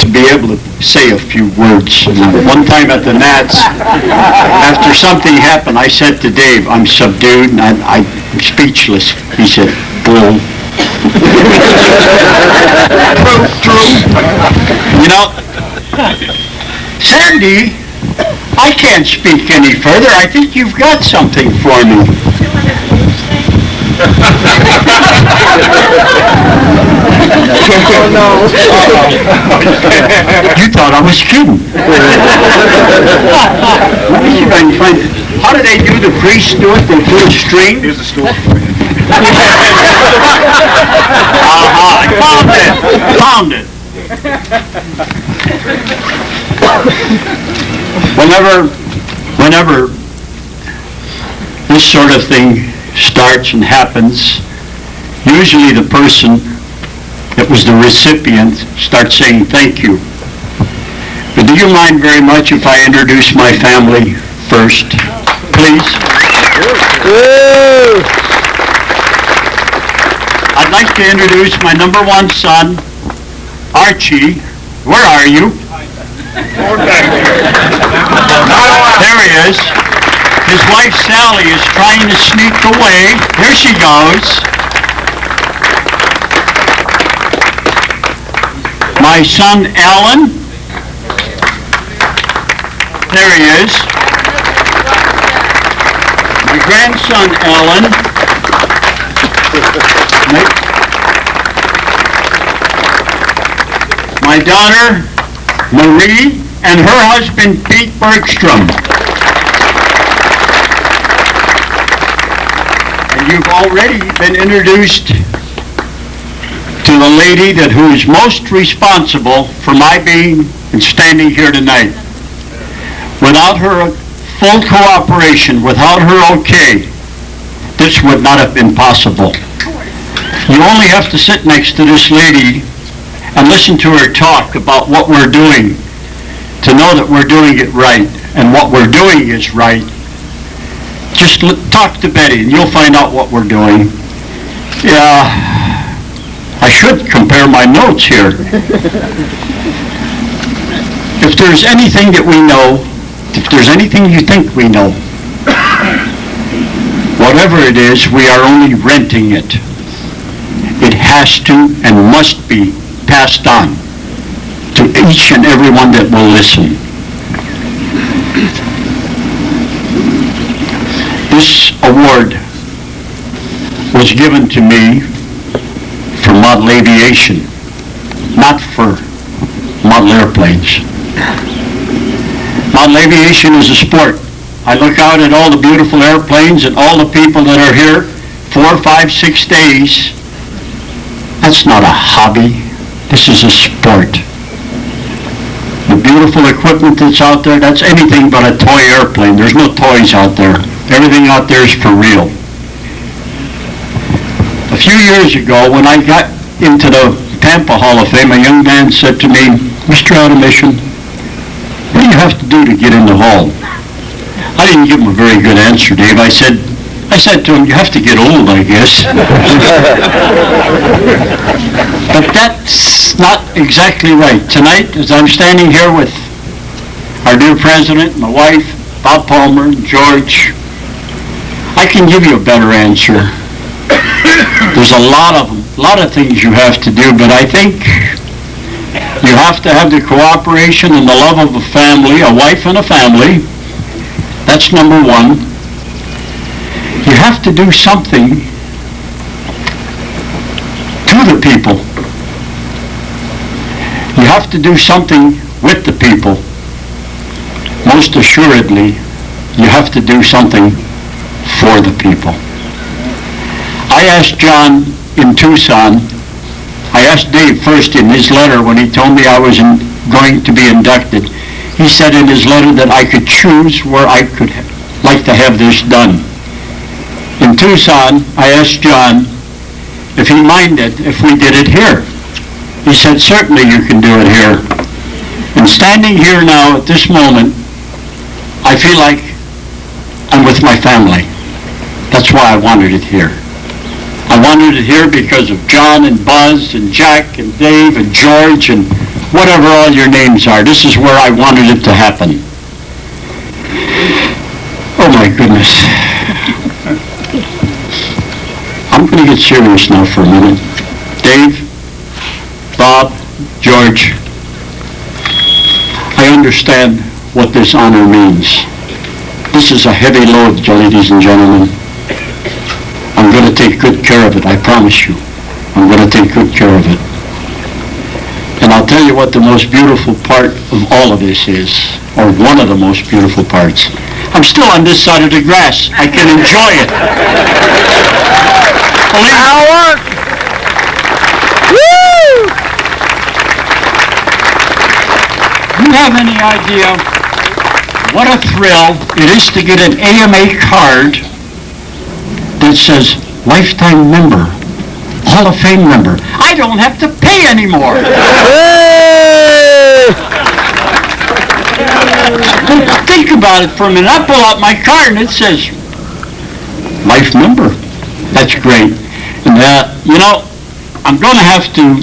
to be able to say a few words. One time at the Nats, after something happened, I said to Dave, I'm subdued and I'm speechless. He said, Bull. True. You know, Sandy, I can't speak any further. I think you've got something for me. You thought I was kidding. How do they do the priests do it? They do a string? Here's the stool. I found it. Whenever this sort of thing starts and happens, usually the person that was the recipient starts saying thank you. But do you mind very much if I introduce my family first, please? I'd like to introduce my number one son, Archie. Where are you? There he is. His wife Sally is trying to sneak away. Here she goes. My son Alan. There he is. My grandson Alan. My daughter Marie and her husband Pete Bergstrom. And you've already been introduced to the lady who is most responsible for my being and standing here tonight. Without her full cooperation, without her okay, this would not have been possible. You only have to sit next to this lady and listen to her talk about what we're doing to know that we're doing it right, and what we're doing is right. Just talk to Betty and you'll find out what we're doing. Yeah, I should compare my notes here. If there's anything that we know, if there's anything you think we know, whatever it is, we are only renting it. It has to and must be passed on to each and everyone that will listen. This award was given to me for model aviation, not for model airplanes. Model aviation is a sport. I look out at all the beautiful airplanes and all the people that are here 4, 5, 6 days. That's not a hobby. This is a sport. The beautiful equipment that's out there, that's anything but a toy airplane. There's no toys out there. Everything out there is for real. A few years ago, when I got into the Pampa Hall of Fame, a young man said to me, "Mr. Automation, what do you have to do to get in the hall?" I didn't give him a very good answer, Dave. I said to him, "You have to get old, I guess." But that's not exactly right. Tonight, as I'm standing here with our dear president, my wife, Bob Palmer, George, I can give you a better answer. There's a lot of things you have to do, but I think you have to have the cooperation and the love of a family, a wife and a family. That's number one. You have to do something to the people. You have to do something with the people. Most assuredly, you have to do something for the people. I asked John in Tucson, I asked Dave first in his letter when he told me I was going to be inducted. He said in his letter that I could choose where I could like to have this done. In Tucson, I asked John if he minded if we did it here. He said, "Certainly you can do it here." And standing here now at this moment, I feel like I'm with my family. That's why I wanted it here. I wanted it here because of John and Buzz and Jack and Dave and George and whatever all your names are. This is where I wanted it to happen. Oh my goodness. I'm going to get serious now for a minute. Dave, Bob, George, I understand what this honor means. This is a heavy load, ladies and gentlemen. I'm going to take good care of it, I promise you. I'm going to take good care of it. And I'll tell you what the most beautiful part of all of this is, or one of the most beautiful parts. I'm still on this side of the grass. I can enjoy it. Power! Woo! You have any idea what a thrill it is to get an AMA card and it says, lifetime member, Hall of Fame member. I don't have to pay anymore. Think about it for a minute. I pull out my card and it says, life member. That's great. And, you know, I'm going to have to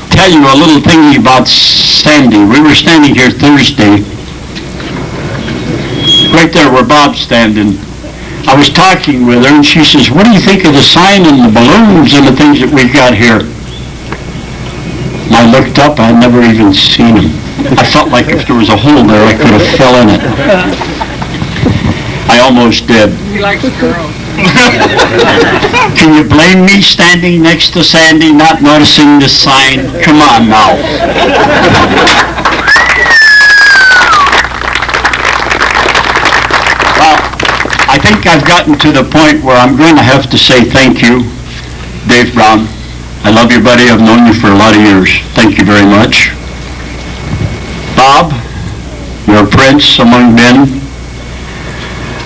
tell you a little thing about Sandy. We were standing here Thursday, right there where Bob's standing. I was talking with her, and she says, what do you think of the sign and the balloons and the things that we got here? And I looked up, I had never even seen them. I felt like if there was a hole there, I could have fell in it. I almost did. He likes girls. Can you blame me standing next to Sandy, not noticing the sign? Come on now. Well, I think I've gotten to the point where I'm going to have to say thank you, Dave Brown. I love you, buddy. I've known you for a lot of years. Thank you very much. Bob, you're a prince among men.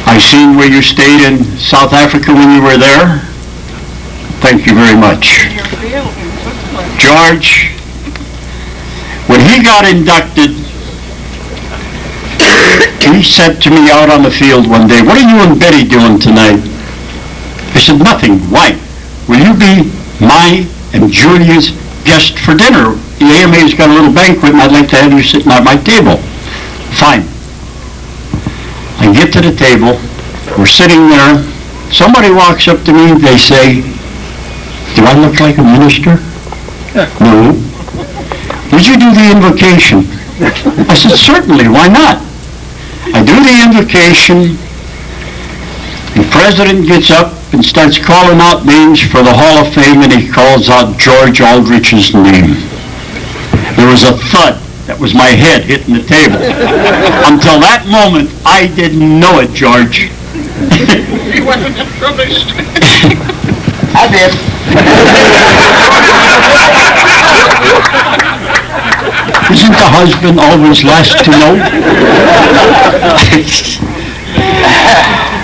I seen where you stayed in South Africa when you were there. Thank you very much. George, when he got inducted, he said to me out on the field one day, what are you and Betty doing tonight? I said, nothing. Why? Will you be my and Julia's guest for dinner? The AMA's got a little banquet and I'd like to have you sitting at my table. Fine. I get to the table, we're sitting there, somebody walks up to me, they say, do I look like a minister? No. Would you do the invocation? I said, certainly, why not? I do the invocation, the president gets up and starts calling out names for the Hall of Fame, and he calls out George Aldrich's name. There was a thud. That was my head hitting the table. Until that moment, I didn't know it, George. He wasn't astonished. I did. Isn't the husband always last to know?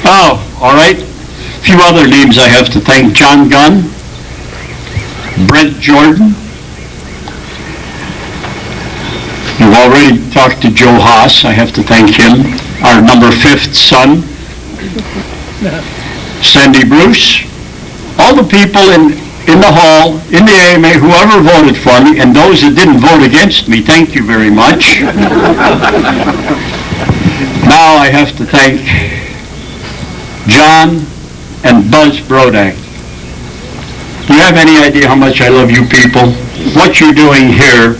Oh, all right. A few other names I have to thank. John Gunn, Brent Jordan. You've already talked to Joe Haas. I have to thank him. Our number 5th son, Sandy Bruce. All the people in the hall, in the AMA, whoever voted for me, and those that didn't vote against me, thank you very much. Now I have to thank John and Buzz Brodak. Do you have any idea how much I love you people? What you're doing here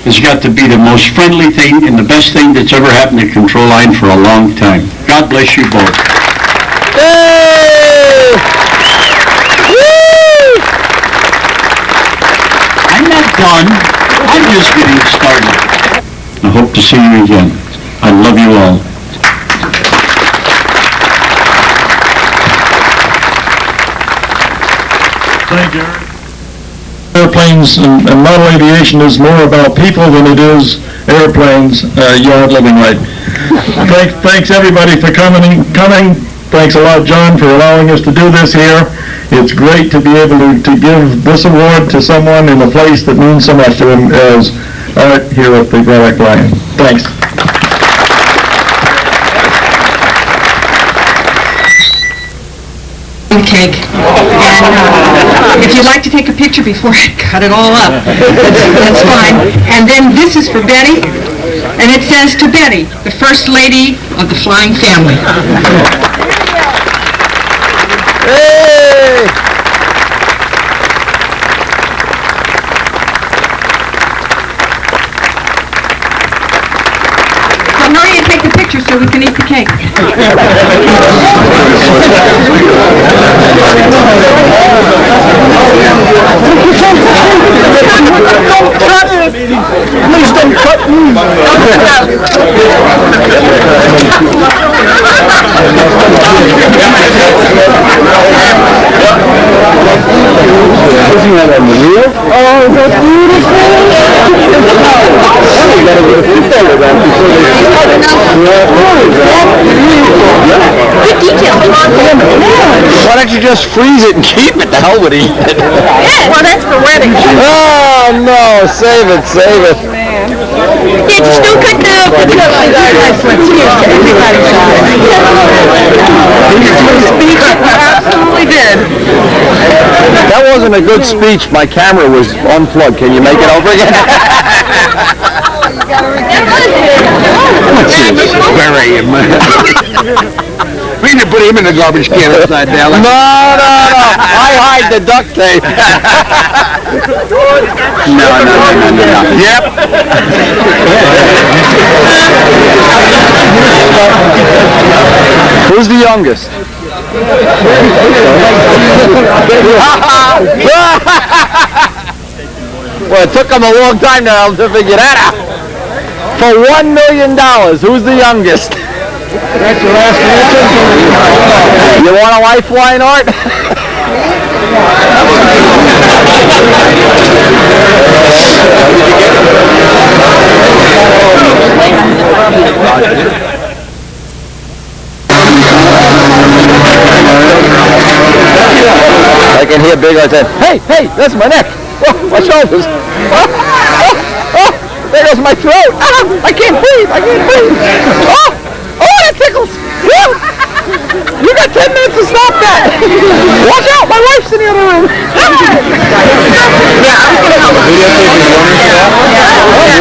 has got to be the most friendly thing and the best thing that's ever happened to Control Line for a long time. God bless you both. Hey! Woo! I'm not done. I'm just getting started. I hope to see you again. I love you all. Thank you. Airplanes and model aviation is more about people than it is airplanes. Yard living right. Thanks everybody for coming. Thanks a lot, John, for allowing us to do this here. It's great to be able to give this award to someone in a place that means so much to him as Art here at the Brodak Lion. Thanks. Cake. And if you'd like to take a picture before I cut it all up, that's fine. And then this is for Betty, and it says to Betty, the First Lady of the Flying Family. Hey! So hurry and take the picture so we can eat the cake. Please don't cut me. Isn't that unreal? Oh, that's beautiful. You gotta get a picture of that before they start it. Good detail. Why don't you just freeze it and keep it? The hell with it. Yeah, well, that's for weddings. Oh, no. Save it. Yeah, you still could do it. Absolutely did. That wasn't a good speech. My camera was unplugged. Can you make it over again? Where are you, man? We need to put him in the garbage can upside down. No. I hide the duct tape. No. Yep. Who's the youngest? Well, it took him a long time now to figure that out. For $1 million, who's the youngest? That's your last answer? You want a lifeline, Art? I can hear Big Art say, hey, that's my neck. Oh, my shoulders. There goes my throat. I can't breathe. Oh, that tickles. You got 10 minutes to stop that. Watch out, my wife's in the other room.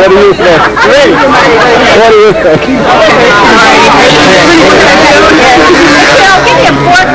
What do you think? What do you think? Give me a fork.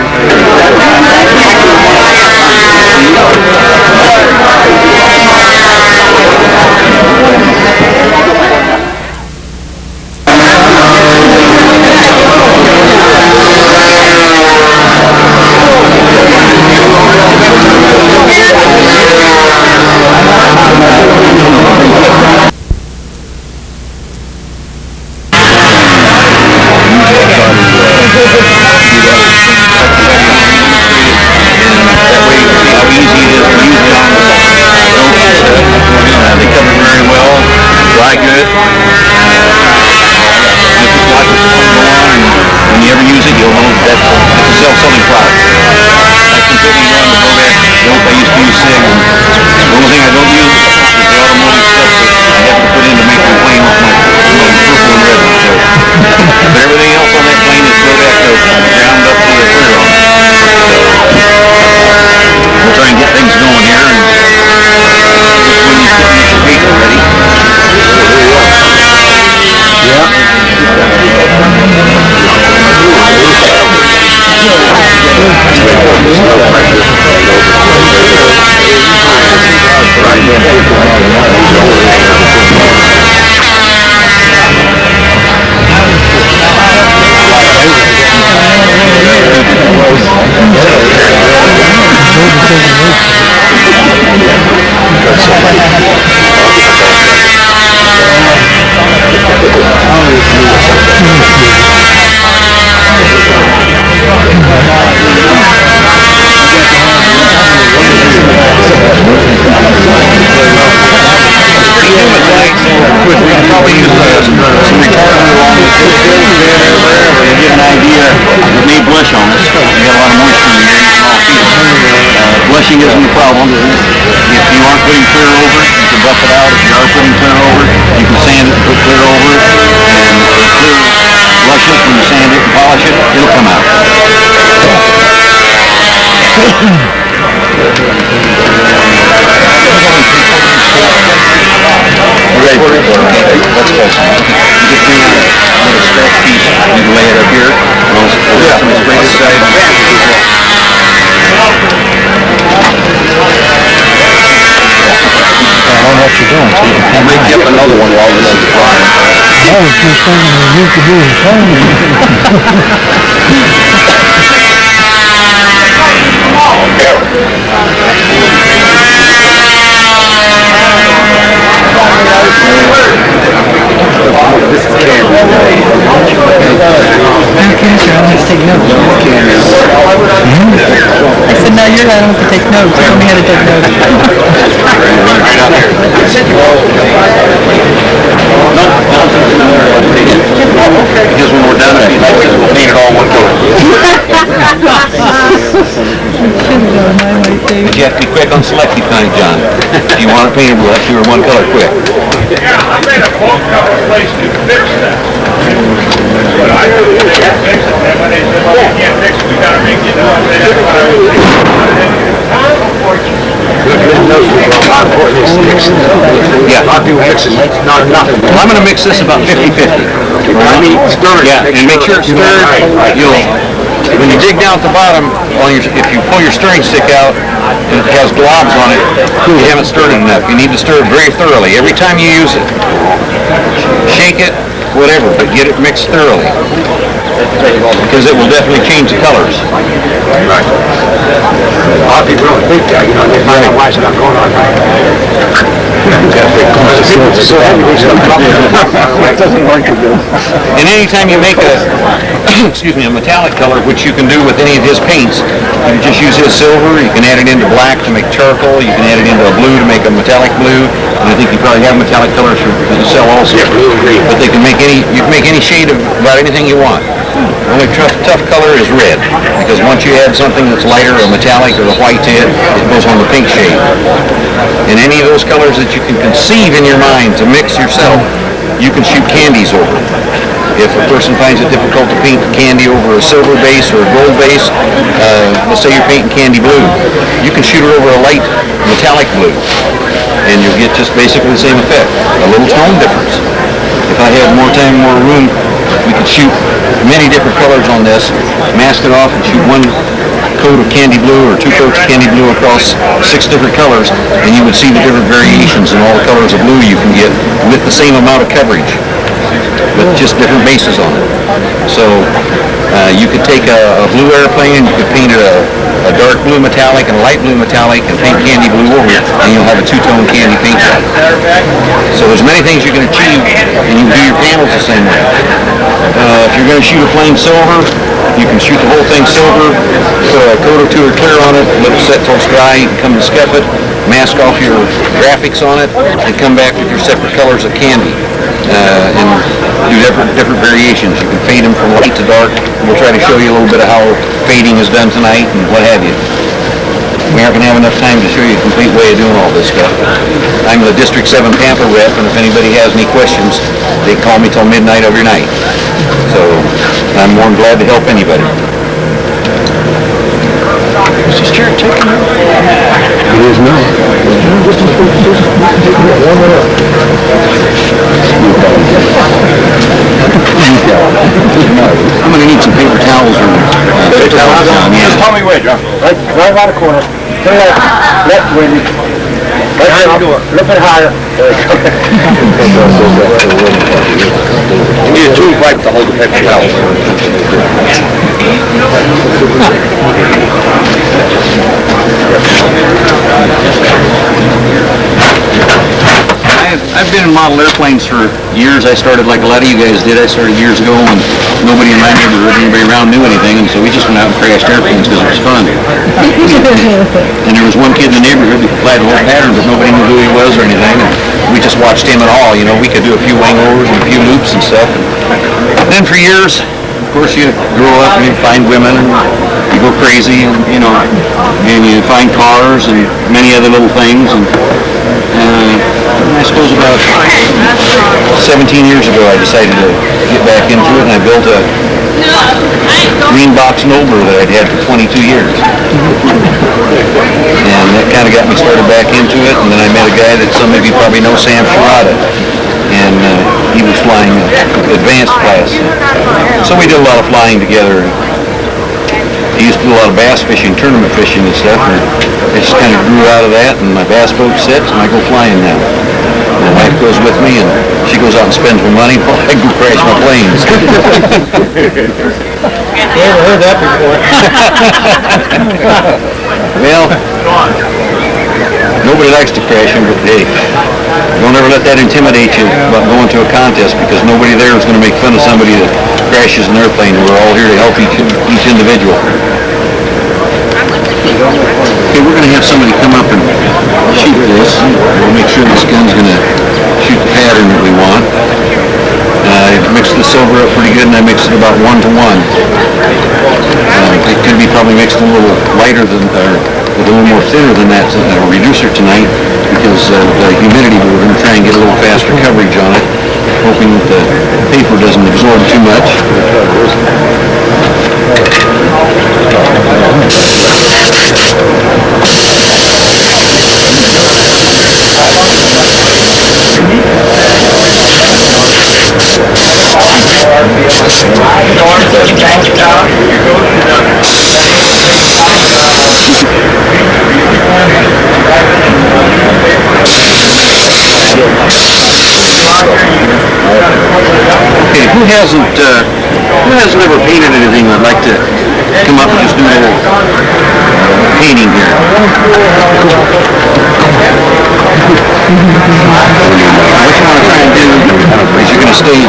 Blushing isn't the problem. If you aren't putting clear over it, you can buff it out. If you are putting clear over it, you can sand it and put clear over it. And clear blushes, when you sand it and polish it, it'll come out. Ready for it? Okay, let's go. You just bring out another stretch piece. You can lay it up here. Spray this side. I don't know what you're doing, so you can make up another one while this is drying. I was just thinking you could do the I said, no, you're not supposed to take notes. You told me how to take notes. Right out there. Just when we're done, we'll paint it all one color. But you have to be quick on selecting kind, John. If you want it painted, we'll have to do one color quick. Yeah, I made a quote on a place to fix that. But I heard you can't fix it, and when they said, well, you can't fix it, we gotta make it up. Yeah. I'm going to mix this about 50-50. Yeah, and make sure it's stirred. When you dig down at the bottom, if you pull your stirring stick out and it has globs on it, you haven't stirred it enough. You need to stir it very thoroughly. Every time you use it, shake it, whatever, but get it mixed thoroughly. Because it will definitely change the colors. Right. I'll be really big guy, you know, my wife's not going on right. And anytime you make a metallic color, which you can do with any of his paints, you can just use his silver, you can add it into black to make charcoal, you can add it into a blue to make a metallic blue, and I think you probably have metallic colors to sell also. Yeah, blue and green. But you can make any shade of about anything you want. The only tough color is red, because once you add something that's lighter or metallic or the white to it, it goes on the pink shade. And any of those colors that you can conceive in your mind to mix yourself, you can shoot candies over. If a person finds it difficult to paint candy over a silver base or a gold base, let's say you're painting candy blue, you can shoot it over a light metallic blue, and you'll get just basically the same effect, a little tone difference. If I had more time, more room, we could shoot many different colors on this, mask it off and shoot one coat of candy blue or two coats of candy blue across 6 different colors, and you would see the different variations in all the colors of blue you can get with the same amount of coverage, with just different bases on it. So you could take a blue airplane, you could paint it a dark blue metallic and a light blue metallic and paint candy blue over it, and you'll have a two-tone candy paint job. So there's many things you can achieve, and you can do your panels the same way. If you're going to shoot a plain silver, you can shoot the whole thing silver, put a coat or two or clear on it, let it set till it's dry, you can come and scuff it, mask off your graphics on it, and come back with your separate colors of candy. And do different variations. You can fade them from light to dark. We'll try to show you a little bit of how fading is done tonight and what have you. We aren't going to have enough time to show you a complete way of doing all this stuff. I'm the District 7 Pampa rep, and if anybody has any questions, they call me till midnight every night. So I'm more than glad to help anybody. Is this chair taking it? It is now. I'm going to need some paper towels or paper towels. Just tell me where, John. Right around the corner. To the left, Wendy. Right behind the door. A little bit higher. You need a tool pipe to hold the paper towels. I've been in model airplanes for years. I started like a lot of you guys did. I started years ago when nobody in my neighborhood, anybody around knew anything, and so we just went out and crashed airplanes because it was fun. And there was one kid in the neighborhood that could fly the whole pattern, but nobody knew who he was or anything. And we just watched him at all. You know, we could do a few wing overs and a few loops and stuff. And then for years, of course, you grow up and you find women and you go crazy, and you know, and you find cars and many other little things. And I suppose about 17 years ago, I decided to get back into it, and I built a green box Nobler that I'd had for 22 years. And that kind of got me started back into it, and then I met a guy that some of you probably know, Sam Sharada, and he was flying advanced class. So we did a lot of flying together. I used to do a lot of bass fishing, tournament fishing and stuff, and it just kind of grew out of that, and my bass boat sits, and I go flying now. My wife goes with me, and she goes out and spends my money while I go crash my planes. Never heard that before. Well, nobody likes to crash them, but hey, don't ever let that intimidate you about going to a contest, because nobody there is going to make fun of somebody that crashes an airplane. We're all here to help each individual. Okay, we're going to have somebody come up and shoot this. We'll make sure this gun's going to shoot the pattern that we want. I mixed the silver up pretty good, and I mixed it about 1 to 1. It could be probably mixed a little lighter than, or with a little more thinner than that reducer tonight because of the humidity. We're going to try and get a little faster coverage on it, hoping that the paper doesn't absorb too much. Okay, who hasn't ever painted anything would like to come up and just do a little painting here? What you want to try and do is you're going to stay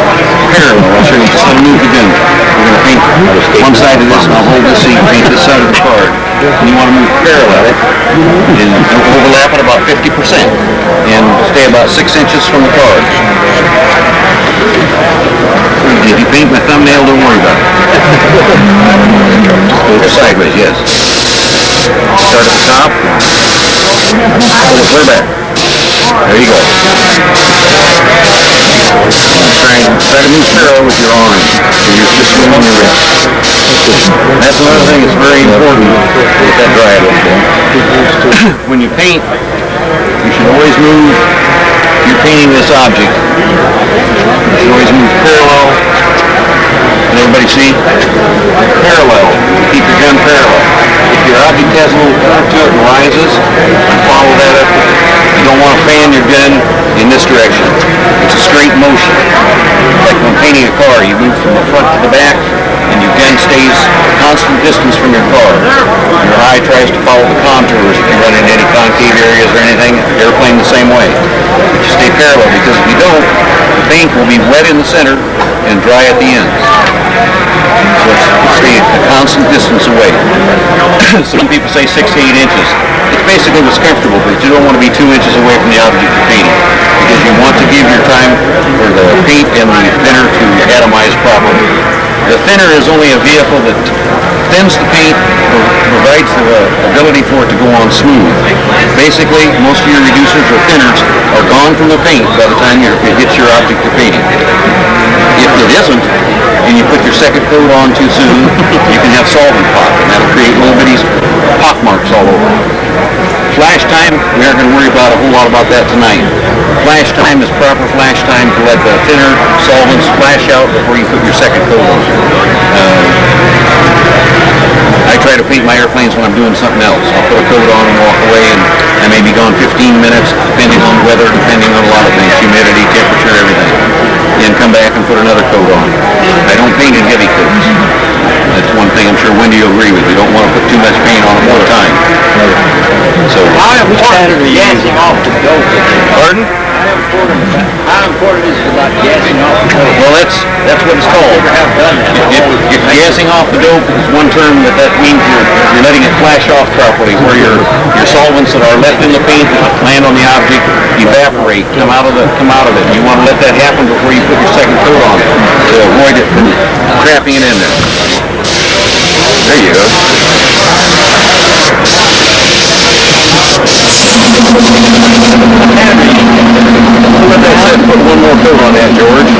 parallel. I'll show you just how to move the gun. We're going to paint one side of this, and I'll hold this so you can paint this side of the card. And you want to move parallel and overlap at about 50% and stay about 6 inches from the card. If you paint my thumbnail, don't worry about it. Go sideways, yes. Start at the top. Pull it clear back. There you go. Try to move parallel with your arm. So you're just swinging your wrist. That's another thing that's very important with that dry a little bit. When you paint, you should always move. You're painting this object. You should always move parallel. Can everybody see? Parallel. Keep your gun parallel. If your object has a little curve to it and rises, follow that up. You don't want to fan your gun in this direction. It's a straight motion. Like when painting a car, you move from the front to the back, and your gun stays a constant distance from your car. Your eye tries to follow the contours if you run into any concave areas or anything. Airplane the same way. But you stay parallel, because if you don't, the paint will be wet in the center and dry at the ends. So stay a constant distance away. Some people say 6 to 8 inches. It's basically what's comfortable, but you don't want to be 2 inches away from the object you're painting, because you want to give your time for the paint and the thinner to atomize properly. The thinner is only a vehicle that thins the paint, provides the ability for it to go on smooth. Basically, most of your reducers or thinners are gone from the paint by the time it hits your object you're painting. If it isn't, and you put your second coat on too soon, you can have solvent pop, and that'll create little bitty pock marks all over. Flash time, we aren't going to worry about a whole lot about that tonight. Flash time is proper flash time to let the thinner solvents flash out before you put your second coat on. I try to paint my airplanes when I'm doing something else. I'll put a coat on and walk away, and I may be gone 15 minutes, depending on the weather, depending on a lot of things, humidity, temperature, everything. And come back and put another coat on. I don't paint in heavy coats. That's one thing I'm sure Wendy will agree with. You don't want to put too much paint on at one time. So how important is gassing off the dope? Pardon? How important is it about gassing off the dope? Well, that's what it's called. If gassing off the dope is one term, that means you're letting it flash off properly, where your solvents that are left in the paint land on the object, evaporate, come out of it. You want to let that happen before you put your second coat on to avoid it from trapping it in there. There you go. Put one more coat on that, George.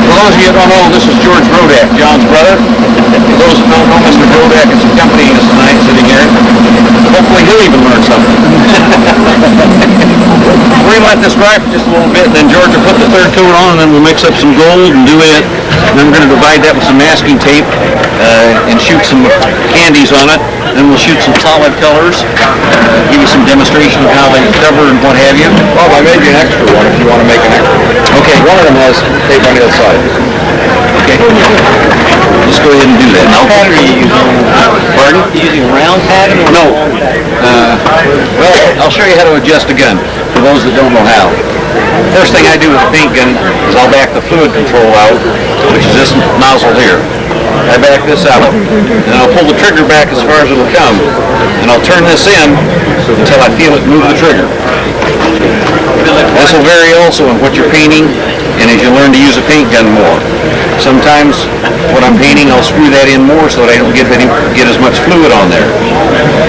For those of you that don't know, this is George Brodak, John's brother. For those that don't know, Mr. Brodak is accompanying us tonight, sitting here. Hopefully he'll even learn something. We're going to let this dry for just a little bit, then George will put the third coat on, and then we'll mix up some gold and do it. Then we're going to divide that with some masking tape and shoot some candies on it. Then we'll shoot some solid colors, give you some demonstration of how they cover and what have you. Bob, I made you an extra one if you want to make an extra one. Okay. One of them has tape on the other side. Okay. Let's go ahead and do that. What pattern are you using? Pardon? Are you using a round pattern? No. Well, I'll show you how to adjust a gun for those that don't know how. First thing I do with a paint gun is I'll back the fluid control out, which is this nozzle here. I back this out, and I'll pull the trigger back as far as it'll come, and I'll turn this in until I feel it move the trigger. This will vary also in what you're painting, and as you learn to use a paint gun more. Sometimes what I'm painting, I'll screw that in more so that I don't get as much fluid on there.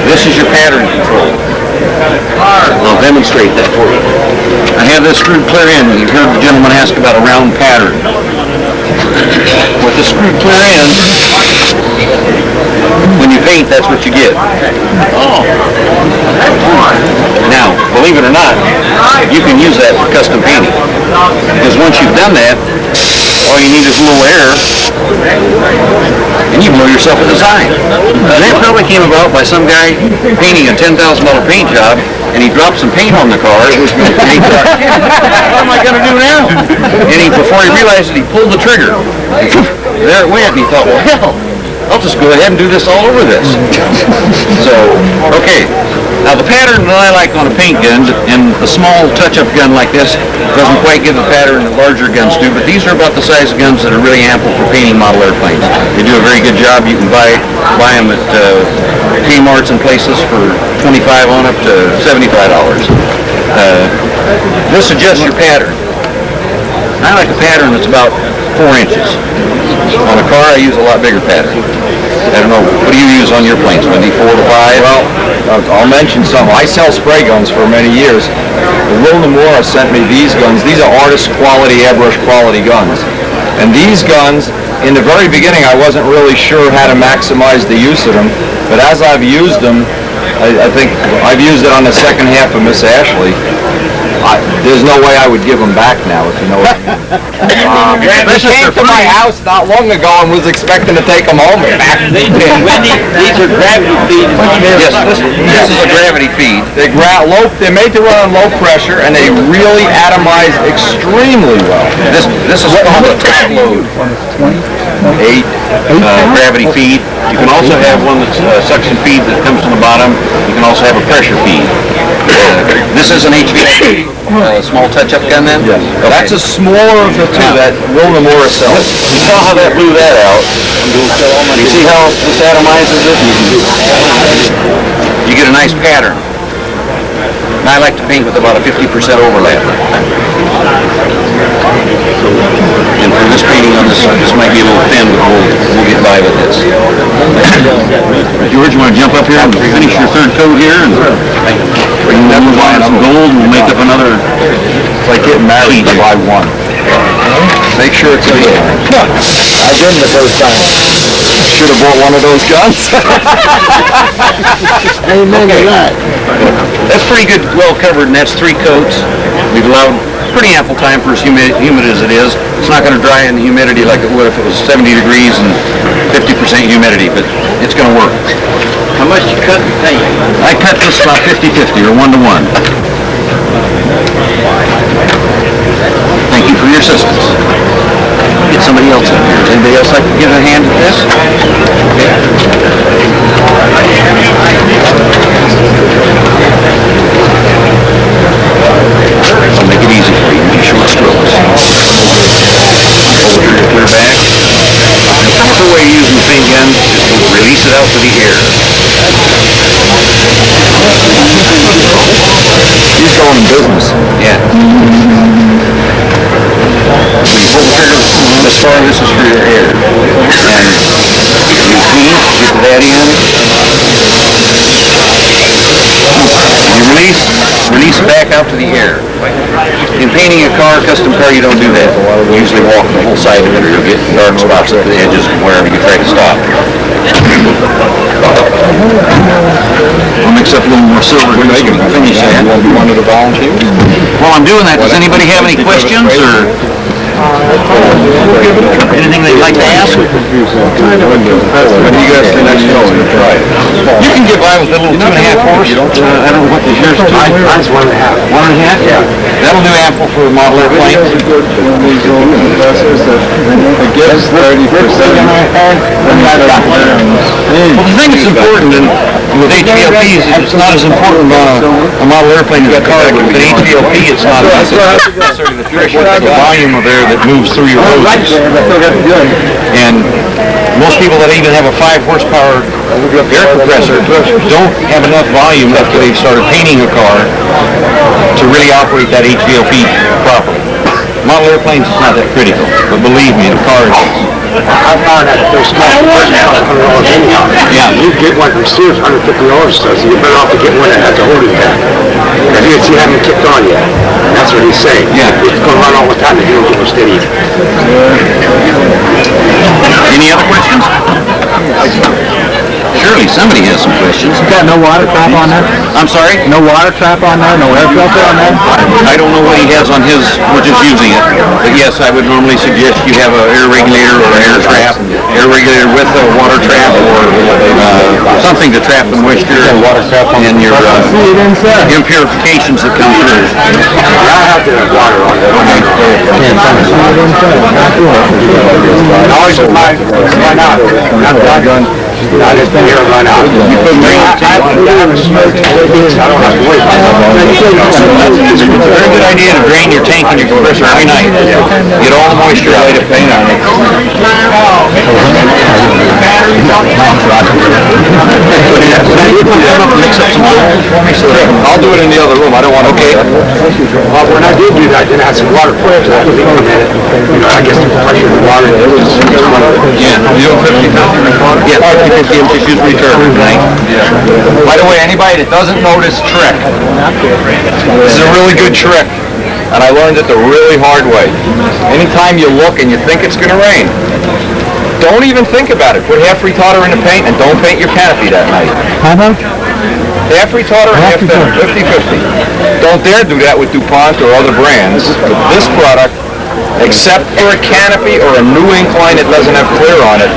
This This is your pattern control. I'll demonstrate that for you. I have this screwed clear in. You heard the gentleman ask about a round pattern. With the screwed clear in, when you paint, that's what you get. Now, believe it or not, you can use that for custom painting. Because once you've done that, all you need is a little air, and you blow yourself a design. And that probably came about by some guy painting a $10,000 paint job, and he dropped some paint on the car. And he thought, what am I going to do now? And before he realized it, he pulled the trigger. There it went, and he thought, well, hell, I'll just go ahead and do this all over this. So, okay. Now the pattern that I like on a paint gun, and a small touch-up gun like this doesn't quite give the pattern that larger guns do, but these are about the size of guns that are really ample for painting model airplanes. They do a very good job. You can buy them at Kmart's and places for $25 on up to $75. This adjusts your pattern. I like a pattern that's about 4 inches. On a car, I use a lot bigger pattern. I don't know, what do you use on your planes, Wendy, 4 to 5? Well, I'll mention some. I sell spray guns for many years. Will Namora sent me these guns. These are artist quality, airbrush quality guns. And these guns, in the very beginning, I wasn't really sure how to maximize the use of them. But as I've used them, I think I've used it on the second half of Miss Ashley. There's no way I would give them back now, if you know what I mean. They came to my house not long ago and was expecting to take them home and back. These are gravity feed. Yes, this is a gravity feed. They're made to run on low pressure, and they really atomize extremely well. This is called a top load. 8 gravity feed. You can also have one that's suction feed that comes from the bottom. You can also have a pressure feed. This is an HVAC, small touch-up gun then? Yes. Okay. That's a smaller of the two that Will Namora sells. You saw how that blew that out. You see how this atomizes it? You get a nice pattern. And I like to paint with about a 50% overlap. And for this painting on this might be a little thin, but we'll get by with this. George, you want to jump up here and finish your third coat here? And we'll move on some gold, and we'll make up another. It's like getting married to buy one. Make sure it's legal. I didn't the first time. Should have bought one of those guns. Amen to that. That's pretty good, well covered, and that's 3 coats. We've allowed pretty ample time for as humid as it is. It's not going to dry in the humidity like it would if it was 70 degrees and 50% humidity, but it's going to work. How much you cut the paint? I cut this about 50-50 or 1 to 1. Thank you for your assistance. Get somebody else in here. Anybody else like to give a hand at this? I'll make it easy for you. Be short strokes. Hold your clear back. The proper way of using the paint gun is to release it out to the air. He's going in business. Yeah. When you pull the trigger this far, this is for your air. And you clean, get that in. You release back out to the air. In painting a car, custom car, you don't do that. You usually walk the whole side of it, or you'll get dark spots at the edges wherever you try to stop. I'll mix up a little more silver to make it finish that. You wanted to volunteer? While I'm doing that, does anybody have any questions or anything they'd like to ask? What do you guys think I should try it? You can get by with a little 2.5 horse. I don't know what the yours is. Mine's 1.5. 1.5? Yeah. That'll do ample for a model airplane. I guess 30%. Well, the thing that's important with HVLPs is it's not as important on a model airplane as a car. With an HVLP, it's not necessarily the pressure, it's the volume of air that moves through your hoses. And most people that even have a 5 horsepower air compressor don't have enough volume after they've started painting a car to really operate that HVLP properly. Model airplanes is not that critical, but believe me, in cars I found that if they're small, $100 anyhow. Yeah. You get one from Sears, $150 so you're better off to get one that has a holding tank. Because you haven't kicked on yet. That's what he's saying. Yeah. It's going to run all the time if you don't get no steady. Any other questions? Surely somebody has some questions. You got no water trap on there? I'm sorry? No water trap on there? No air filter on there? I don't know what he has on his. We're just using it. But yes, I would normally suggest you have an air regulator or air trap. Air regulator with a water trap or something to trap the moisture and your impurifications that come through. I have to have water on it. I always put mine run out. Not done. I just been here run out. You put me I have a smoke. I don't have to wait. It's a very good idea to drain your tank and your compressor every night. Get all the moisture away to paint on it. I'll do it in the other room. I don't want to. Okay. Well, when I did do that, then I had some water pressure. I guess the pressure of the water. Yeah. You do 50-50 Yeah. 50 inches use return, right? Yeah. By the way, anybody that doesn't know this trick, this is a really good trick, and I learned it the really hard way. Anytime you look and you think it's going to rain, don't even think about it. Put half retarder in the paint and don't paint your canopy that night. How much? Half retarder and half thinner, 50-50. Don't dare do that with DuPont or other brands. With this product, except for a canopy or a new incline that doesn't have clear on it,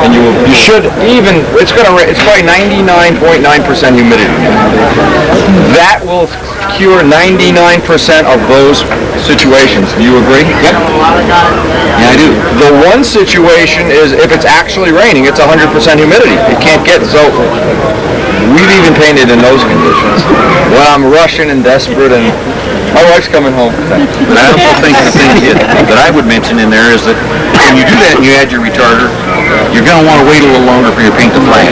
and you should even, it's probably 99.9% humidity. That will cure 99% of those situations. Do you agree? Yep. Yeah, I do. The one situation is if it's actually raining, it's 100% humidity. It can't get, so we've even painted in those conditions. When I'm rushing and desperate and my wife's coming home. But I also think the thing that I would mention in there is that when you do that and you add your retarder, you're going to want to wait a little longer for your paint to flash.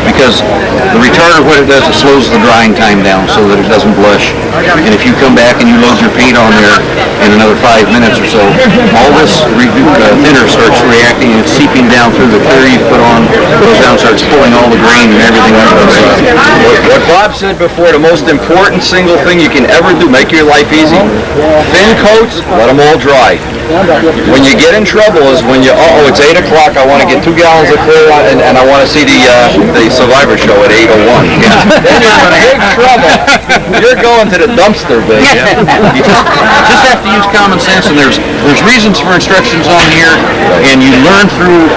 Because the retarder, what it does, it slows the drying time down so that it doesn't blush. And if you come back and you load your paint on there in another 5 minutes or so, all this thinner starts reacting and it's seeping down through the clear you put on, goes down, starts pulling all the grain and everything out of the What Bob said before, the most important single thing you can ever do, make your life easy, thin coats, let them all dry. When you get in trouble is when you, it's 8 o'clock, I want to get 2 gallons of clear and I want to see the Survivor show at 8:01. Yeah. Then you're in big trouble. You're going to the dumpster, baby. Yeah. You just have to use common sense, and there's reasons for instructions on here, and you learn through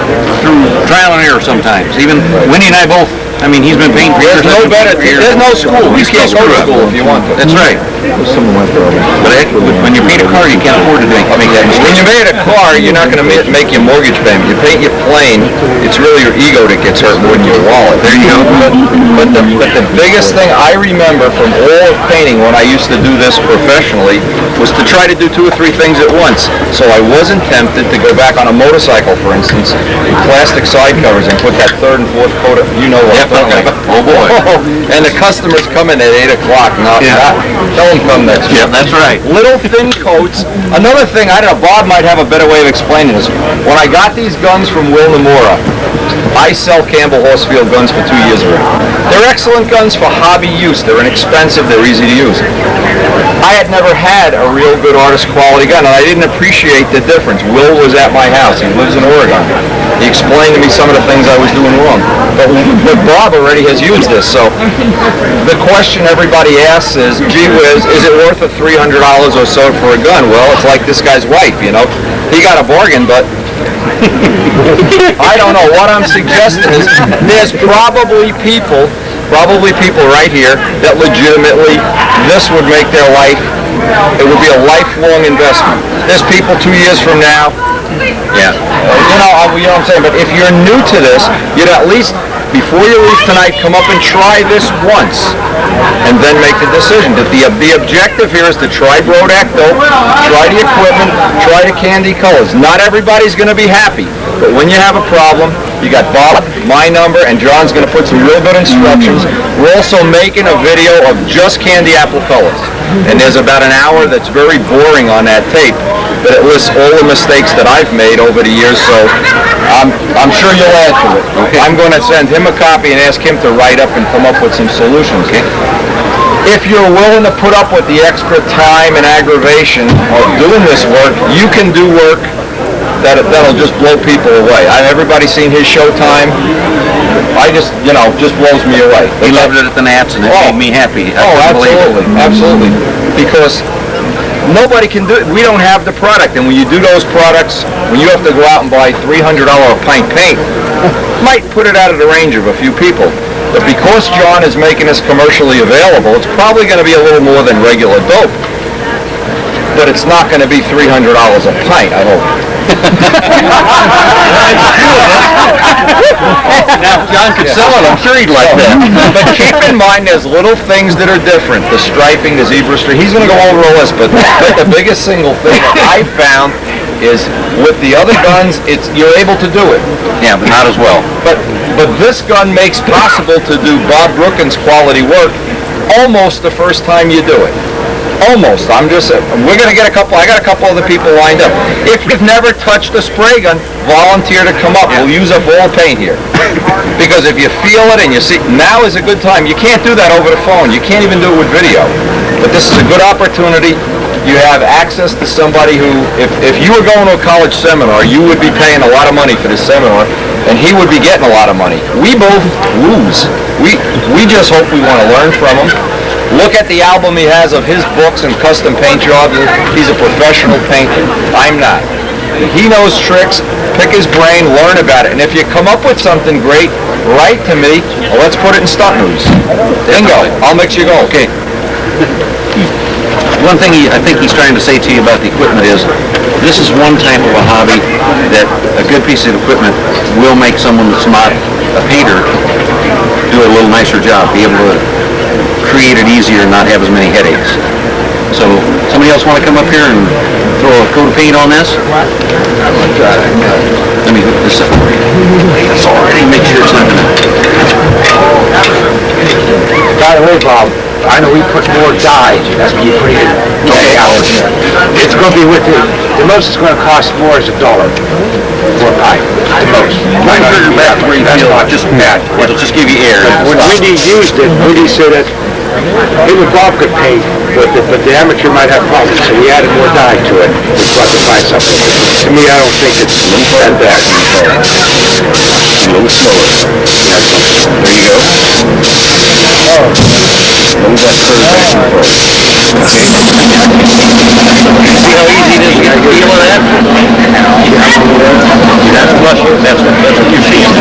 trial and error sometimes. Even Winnie and I both, I mean, he's been painting for years. There's no school. You can't go to school if you want to. That's right. But when you paint a car, you can't afford to make that mistake. When you made a car, you're not going to make your mortgage payment. You paint your plane, it's really your ego that gets hurt more than your wallet. There you go. But the biggest thing I remember from all of painting when I used to do this professionally was to try to do 2 or 3 things at once. So I wasn't tempted to go back on a motorcycle, for instance, with plastic side covers and put that 3rd and 4th coat of, you know what. Oh boy. And the customers come in at 8 o'clock. No, tell them come next year. Yeah, that's right. Little thin coats. Another thing, I don't know, Bob might have a better way of explaining this. When I got these guns from Will Namora, I sell Campbell Horsefield guns for 2 years already. They're excellent guns for hobby use. They're inexpensive. They're easy to use. I had never had a real good artist quality gun, and I didn't appreciate the difference. Will was at my house. He lives in Oregon. He explained to me some of the things I was doing wrong. But Bob already has used this, so the question everybody asks is, gee whiz, is it worth a $300 or so for a gun? Well, it's like this guy's wife, you know. He got a bargain, but I don't know. What I'm suggesting is there's probably people right here that legitimately this would make their life, it would be a lifelong investment. There's people 2 years from now, you know what I'm saying, but if you're new to this, you'd at least, before you leave tonight, come up and try this once, and then make the decision. The objective here is to try Brodak dope, try the equipment, try the candy colors. Not everybody's going to be happy, but when you have a problem, you got Bob, my number, and John's going to put some real good instructions. We're also making a video of just candy apple colors, and there's about an hour that's very boring on that tape. but it lists all the mistakes that I've made over the years, so I'm sure you'll add to it. Okay. I'm going to send him a copy and ask him to write up and come up with some solutions. Okay. If you're willing to put up with the extra time and aggravation of doing this work, you can do work that'll just blow people away. Everybody's seen his Showtime. I just, just blows me away. He loved it at the Nats, and it made me happy. Absolutely. Because nobody can do it. We don't have the product, and when you do those products, when you have to go out and buy $300 a pint paint, might put it out of the range of a few people. But because John is making this commercially available, it's probably going to be a little more than regular dope. But it's not going to be $300 a pint, I hope. Now, if John could sell it, I'm sure he'd like that. But keep in mind, there's little things that are different. The striping, the zebra strip. He's going to go over a list, but the biggest single thing I found is with the other guns, you're able to do it. Yeah, but not as well. But this gun makes possible to do Bob Brookins quality work almost the first time you do it. Almost. We're going to get I got a couple other people lined up. If you've never touched a spray gun, volunteer to come up. We'll use up all paint here. Because if you feel it and you see, now is a good time. You can't do that over the phone. You can't even do it with video. But this is a good opportunity. You have access to somebody who, if you were going to a college seminar, you would be paying a lot of money for this seminar, and he would be getting a lot of money. We both lose. We just hope we want to learn from him. Look at the album he has of his books and custom paint jobs. He's a professional painter. I'm not. He knows tricks. Pick his brain, learn about it. And if you come up with something great, write to me. Well, let's put it in Stunt News. Bingo. I'll make you go. Okay. One thing I think he's trying to say to you about the equipment is, this is one type of a hobby that a good piece of equipment will make someone that's not a painter do a little nicer job, be able to create it easier and not have as many headaches. So, somebody else want to come up here and throw a coat of paint on this? Let me hook this up for you. It's already, make sure it's not going to... By the way, Bob, I know we put more dye. That's when you put it in. Okay, it's going to be with it. The most it's going to cost more is $1 for a pipe. The most. Mine figured back where you feel just bad. It'll just give you air. When Wendy used it, Wendy said that him and Bob could paint, but the amateur might have problems, so we added more dye to it. We brought the price up. To me, I don't think it's that bad. A little slower. There you go. Move that curve back and forth. See how easy it is to get a feel of that? That's blushing. That's what you're seeing.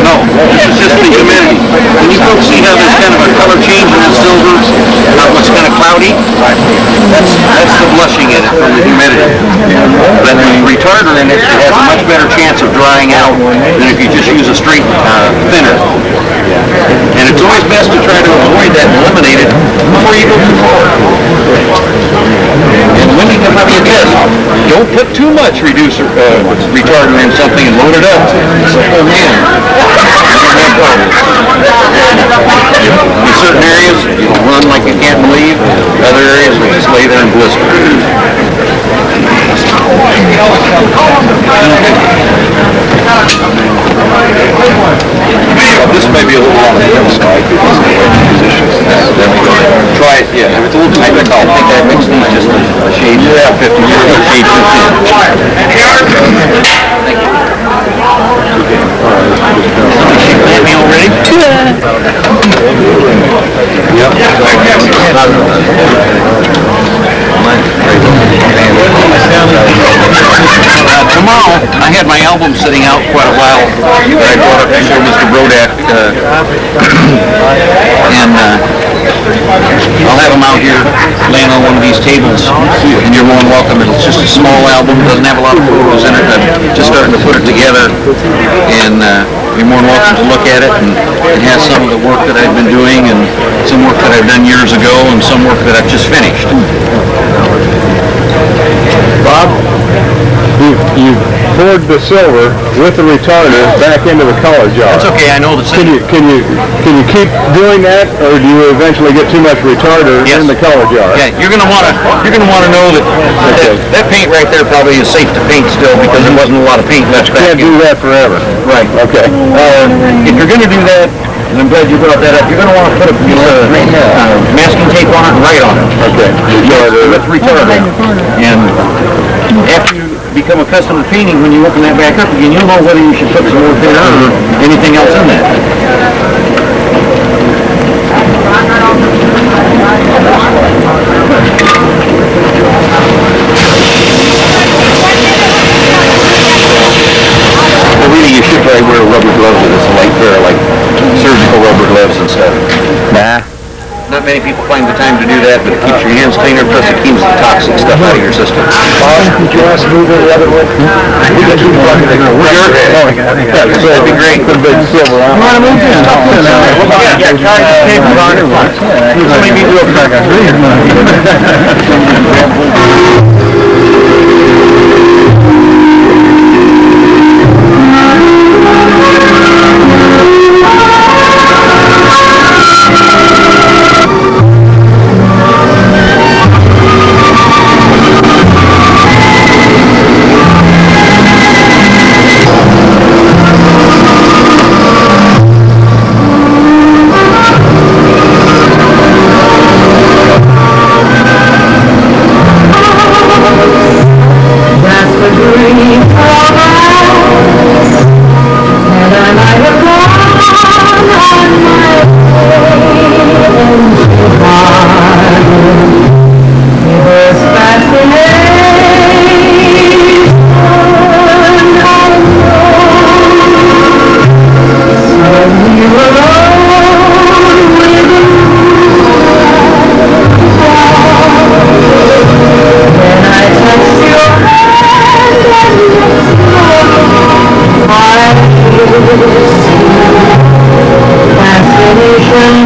No, this is just the humidity. Can you folks see how there's kind of a color change in that silver? How it's kind of cloudy? That's the blushing in it from the humidity. But the retarder in it has a much better chance of drying out than if you just use a straight thinner. And it's always best to try to avoid that and eliminate it before you go too far. And when you come up with this, don't put too much retarder in something and load it up. It's like, oh man, in certain areas, it'll run like you can't believe. Other areas will just lay there and blister. This may be a little on the inside because of the way the positions. Then we go try it. Yeah, if it's a little tight, I'll think I mix these just a shade. Yeah, 50 minutes, a shade 15. Thank you. Somebody shake at me already? Tomorrow, I had my album sitting out quite a while that I brought up to show Mr. Brodak, and I'll have them out here laying on one of these tables, and you're more than welcome. It's just a small album, doesn't have a lot of photos in it. I'm just starting to put it together, and you're more than welcome to look at it, and it has some of the work that I've been doing, and some work that I've done years ago, and some work that I've just finished. Bob, you poured the silver with the retarder back into the color jar. That's okay, I know the Can you keep doing that, or do you eventually get too much retarder in the color jar? Yeah, you're gonna wanna know that that paint right there probably is safe to paint still because there wasn't a lot of paint left back. Can't do that forever. Right. Okay. If you're gonna do that, and I'm glad you brought that up, you're gonna want to put a piece of masking tape on it and write on it. Okay. With retarder. And after you become accustomed to painting, when you open that back up again, you'll know whether you should put some more thinner or anything else in that. Well, really, you should probably wear rubber gloves with this light pair, like surgical rubber gloves and stuff. Nah. Not many people find the time to do that, but it keeps your hands cleaner, plus it keeps the toxic stuff out of your system. Could you ask me the other way? We can do that'd be great. Put a big silver on. You want to move this stuff? Yeah, try to tape it on. Let me be real quick. Fascination